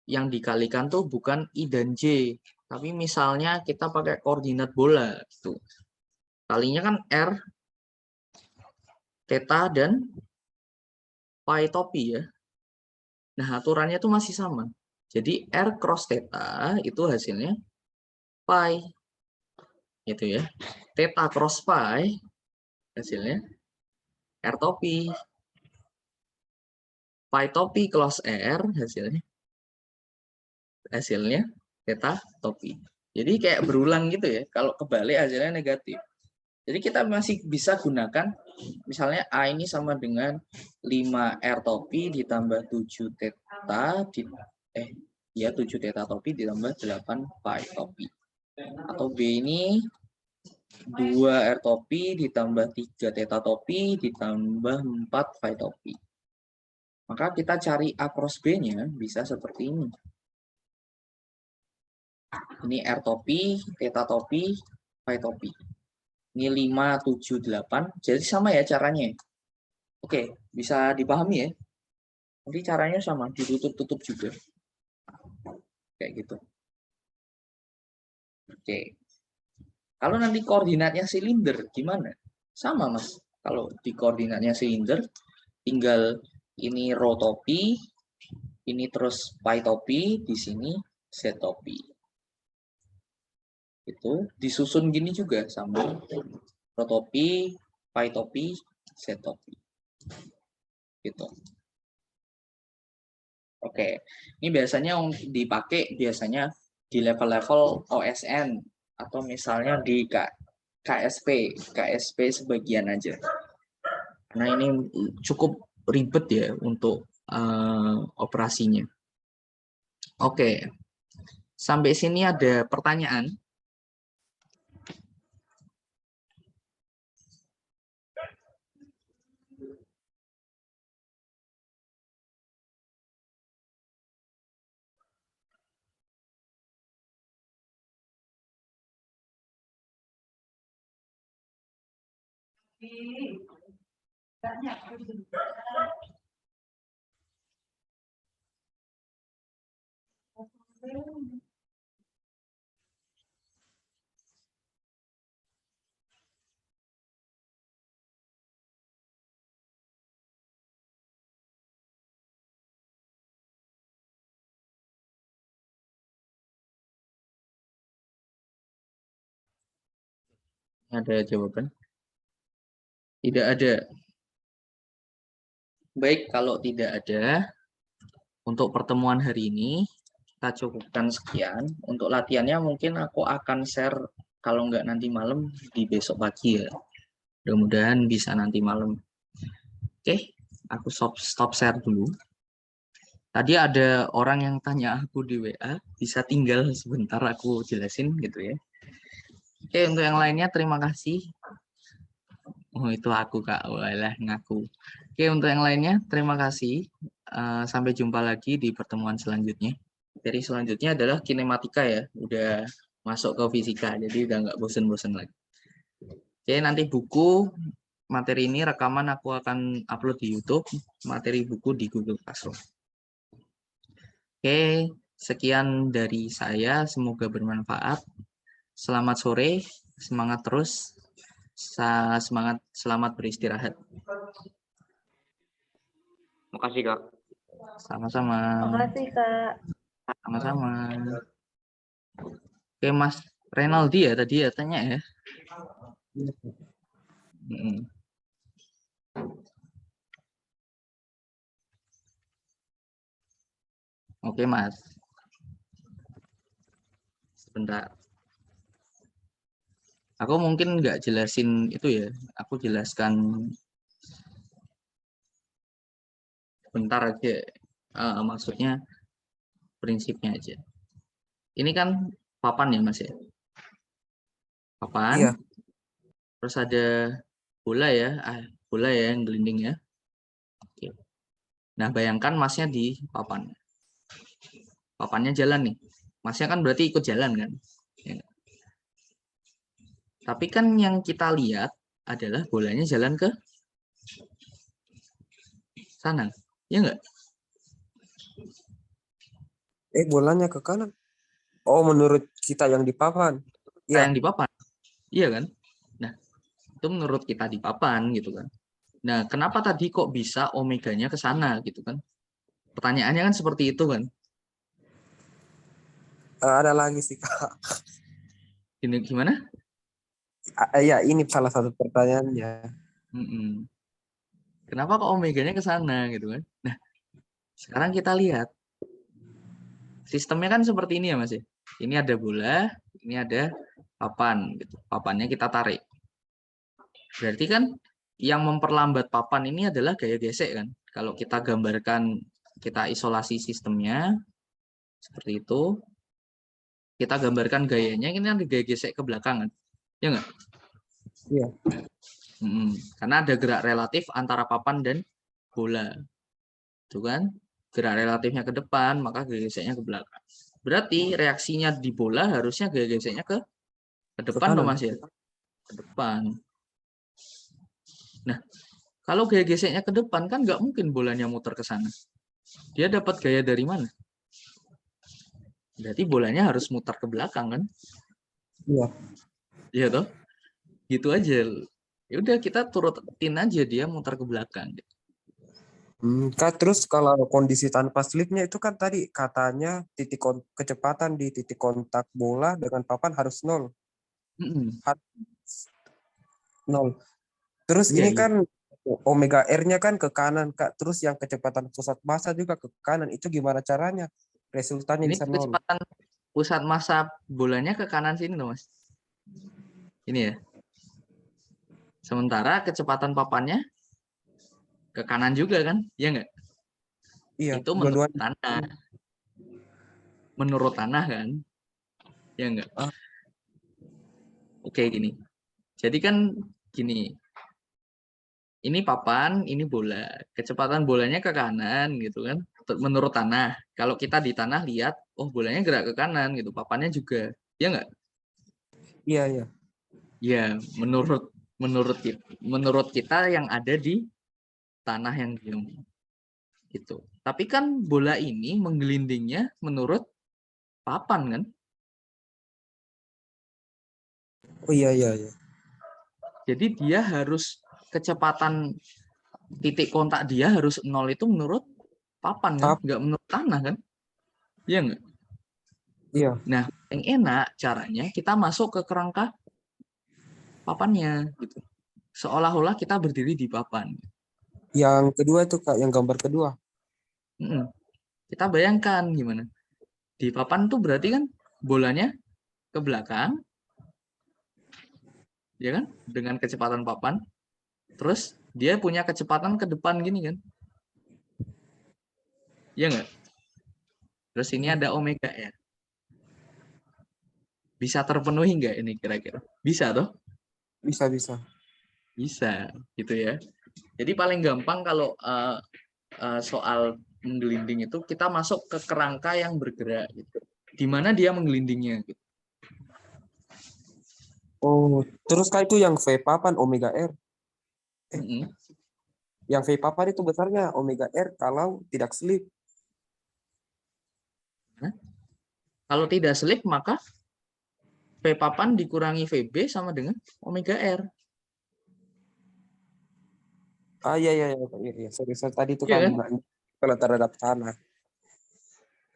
yang dikalikan tuh bukan I dan J, tapi misalnya kita pakai koordinat bola. Gitu. Kalinya kan R, theta, dan pi topi ya. Nah, aturannya tuh masih sama. Jadi R cross theta itu hasilnya pi. Gitu ya. Theta cross pi hasilnya R topi. Pi topi cross R hasilnya theta topi. Jadi kayak berulang gitu ya. Kalau kebalik hasilnya negatif. Jadi kita masih bisa gunakan misalnya A ini sama dengan 5R topi ditambah 7 theta 7 theta topi ditambah 8 pi topi. Atau B ini 2R topi ditambah 3 theta topi ditambah 4 pi topi. Maka kita cari A cross B-nya bisa seperti ini. Ini R topi, theta topi, pi topi. Ini 5, 7, 8. Jadi sama ya caranya. Oke, bisa dipahami ya. Nanti caranya sama, ditutup-tutup juga. Kayak gitu. Oke. Kalau nanti koordinatnya silinder, gimana? Sama, Mas. Kalau di koordinatnya silinder, tinggal ini rho topi, ini terus pi topi, di sini z topi. Itu disusun gini juga sama rho topi, pi topi, z topi. Gitu. Oke, ini biasanya dipakai biasanya di level-level OSN atau misalnya di KSP sebagian aja. Nah ini cukup ribet ya untuk operasinya. Oke, sampai sini ada pertanyaan? Ada jawaban? Tidak ada. Baik, kalau tidak ada, untuk pertemuan hari ini kita cukupkan sekian. Untuk latihannya mungkin aku akan share kalau nggak nanti malam di besok pagi ya. Mudah-mudahan bisa nanti malam. Oke, aku stop share dulu. Tadi ada orang yang tanya aku di WA, bisa tinggal sebentar aku jelasin gitu ya. Oke, untuk yang lainnya terima kasih. Oh, itu aku Kak, walah ngaku. Oke, untuk yang lainnya terima kasih. Sampai jumpa lagi di pertemuan selanjutnya. Dari selanjutnya adalah kinematika ya, udah masuk ke fisika, jadi udah nggak bosen-bosen lagi. Oke, nanti buku materi ini rekaman aku akan upload di YouTube, materi buku di Google Classroom. Oke, sekian dari saya, semoga bermanfaat. Selamat sore, semangat terus, semangat, selamat beristirahat. Makasih, Kak. Sama-sama. Makasih, Kak. Sama-sama. Oke, Mas Renaldi ya tadi ya tanya ya. Oke, Mas. Sebentar. Aku mungkin nggak jelasin itu ya. Aku jelaskan bentar aja. Maksudnya prinsipnya aja. Ini kan papan ya, Mas ya. Papan. Iya. Terus ada bola ya. Bola ya yang gelinding ya. Oke. Nah, bayangkan Masnya di papan. Papannya jalan nih. Masnya kan berarti ikut jalan kan? Ya. Tapi kan yang kita lihat adalah bolanya jalan ke sana. Ya enggak? Bolanya ke kanan. Oh, menurut kita yang di papan. Kita Iya. yang di papan. Iya kan? Nah, itu menurut kita di papan gitu kan. Nah, kenapa tadi kok bisa omeganya ke sana gitu kan? Pertanyaannya kan seperti itu kan. Ada lagi sih, Kak. Ini gimana? Ya, ini salah satu pertanyaannya. Kenapa kok omeganya ke sana gitu kan? Nah, sekarang kita lihat. Sistemnya kan seperti ini ya, Mas ya. Ini ada bola, ini ada papan gitu. Papannya kita tarik. Berarti kan yang memperlambat papan ini adalah gaya gesek kan. Kalau kita gambarkan, kita isolasi sistemnya seperti itu. Kita gambarkan gayanya, ini ada gaya gesek ke belakang kan. Ya nggak? Iya. Karena ada gerak relatif antara papan dan bola. Itu kan? Gerak relatifnya ke depan, maka gaya geseknya ke belakang. Berarti reaksinya di bola harusnya gaya geseknya ke depan dong, Mas ya. Ke depan. Nah, kalau gaya geseknya ke depan kan nggak mungkin bolanya muter ke sana. Dia dapat gaya dari mana? Berarti bolanya harus muter ke belakang kan? Iya. Iya toh? Gitu aja. Ya udah kita turutin aja dia muter ke belakang. Kak, terus kalau kondisi tanpa slipnya itu kan tadi katanya kecepatan di titik kontak bola dengan papan harus 0. Terus Iya, ini iya. kan omega R-nya kan ke kanan, Kak. Terus yang kecepatan pusat massa juga ke kanan. Itu gimana caranya? Resultannya Ini bisa 0. kecepatan pusat massa bolanya ke kanan sini loh, Mas. Ini ya. Sementara kecepatan papannya ke kanan juga kan? Iya nggak? Iya, Itu menurut tanah. Menurut tanah kan? Iya nggak? Oke, gini. Jadi kan gini. Ini papan, ini bola. Kecepatan bolanya ke kanan gitu kan. Menurut tanah. Kalau kita di tanah lihat, oh bolanya gerak ke kanan gitu. Papannya juga. Iya nggak? Iya, iya. Ya, menurut menurut kita yang ada di tanah yang diem. Gitu. Tapi kan bola ini menggelindingnya menurut papan kan? Oh iya iya iya. Jadi dia harus kecepatan titik kontak dia harus 0 itu menurut papan kan? Nggak menurut tanah kan? Iya nggak? Iya. Nah, yang enak caranya kita masuk ke kerangka papannya gitu. Seolah-olah kita berdiri di papan. Yang kedua itu Kak, yang gambar kedua. Kita bayangkan gimana. Di papan tuh berarti kan bolanya ke belakang, ya kan? Dengan kecepatan papan. Terus dia punya kecepatan ke depan gini kan? Iya nggak? Terus ini ada omega r. Bisa terpenuhi nggak ini kira-kira? Bisa toh? Bisa bisa. Bisa, gitu ya. Jadi paling gampang kalau soal menggelinding itu kita masuk ke kerangka yang bergerak. Gitu. Di mana dia menggelindingnya? Gitu. Oh, terus Kak itu yang V papan omega R. Yang V papan itu besarnya omega R kalau tidak slip. Kalau tidak slip maka V papan dikurangi VB sama dengan omega R. Ah iya iya iya, iya. Sorry, tadi itu Iya kan kalau terhadap tanah.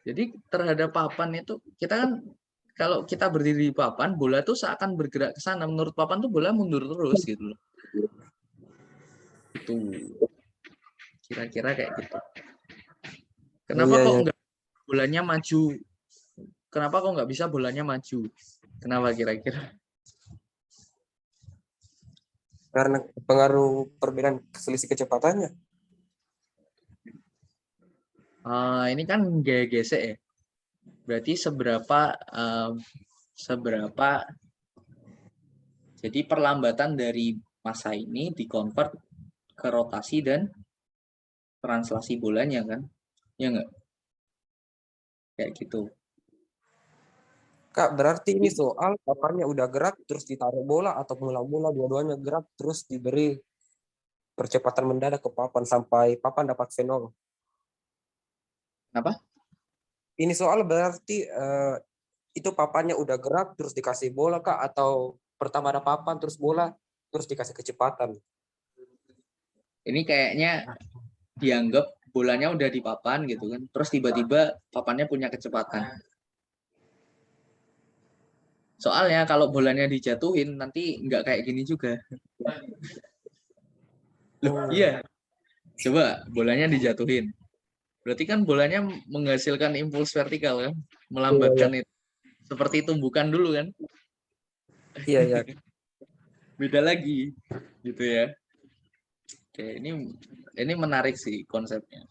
Jadi terhadap papan itu kita kan kalau kita berdiri di papan, bola tuh seakan bergerak ke sana. Menurut papan tuh bola mundur terus gitu loh. Itu kira-kira kayak gitu. Kenapa Iya, kok iya. nggak bolanya maju? Kenapa kok nggak bisa bolanya maju? Kenapa kira-kira? Karena pengaruh perbedaan selisih kecepatannya. Ini kan gaya gesek ya. Berarti seberapa jadi perlambatan dari massa ini dikonvert ke rotasi dan translasi bolanya kan? Ya nggak? Kayak gitu. Kak, berarti ini soal papannya udah gerak terus ditaruh bola atau mula-mula dua-duanya gerak terus diberi percepatan mendadak ke papan sampai papan dapat V0. Kenapa? Ini soal berarti itu papannya udah gerak terus dikasih bola Kak, atau pertama ada papan terus bola terus dikasih kecepatan. Ini kayaknya dianggap bolanya udah di papan gitu kan. Terus tiba-tiba papannya punya kecepatan. Soalnya kalau bolanya dijatuhin nanti nggak kayak gini juga. Loh, iya. Coba bolanya dijatuhin. Berarti kan bolanya menghasilkan impuls vertikal kan, melambatkan itu. Seperti tumbukan dulu kan. Iya, iya. Beda lagi gitu ya. Oke, ini menarik sih konsepnya.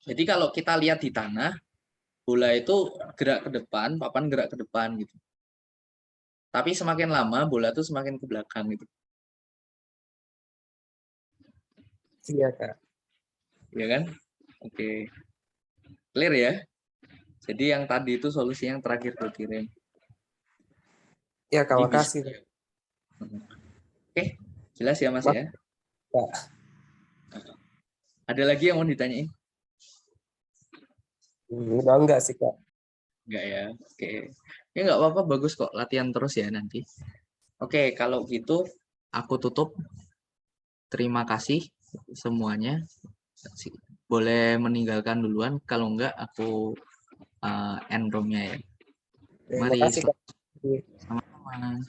Jadi kalau kita lihat di tanah, bola itu gerak ke depan, papan gerak ke depan gitu. Tapi semakin lama bola tuh semakin ke belakang gitu. Iya, Kak. Ya kan? Oke. Clear ya? Jadi yang tadi itu solusi yang terakhir gue kirim. Ya, Kak, Jadi makasih. Oke, jelas ya Mas ya? Kak. Ada lagi yang mau ditanyain? Udah enggak sih, Kak. Enggak ya? Oke. Ya nggak apa-apa, bagus kok. Latihan terus ya nanti. Oke, kalau gitu aku tutup. Terima kasih semuanya. Boleh meninggalkan duluan. Kalau enggak, aku end room-nya ya. Terima Mari, kasih, Kak. sama-sama.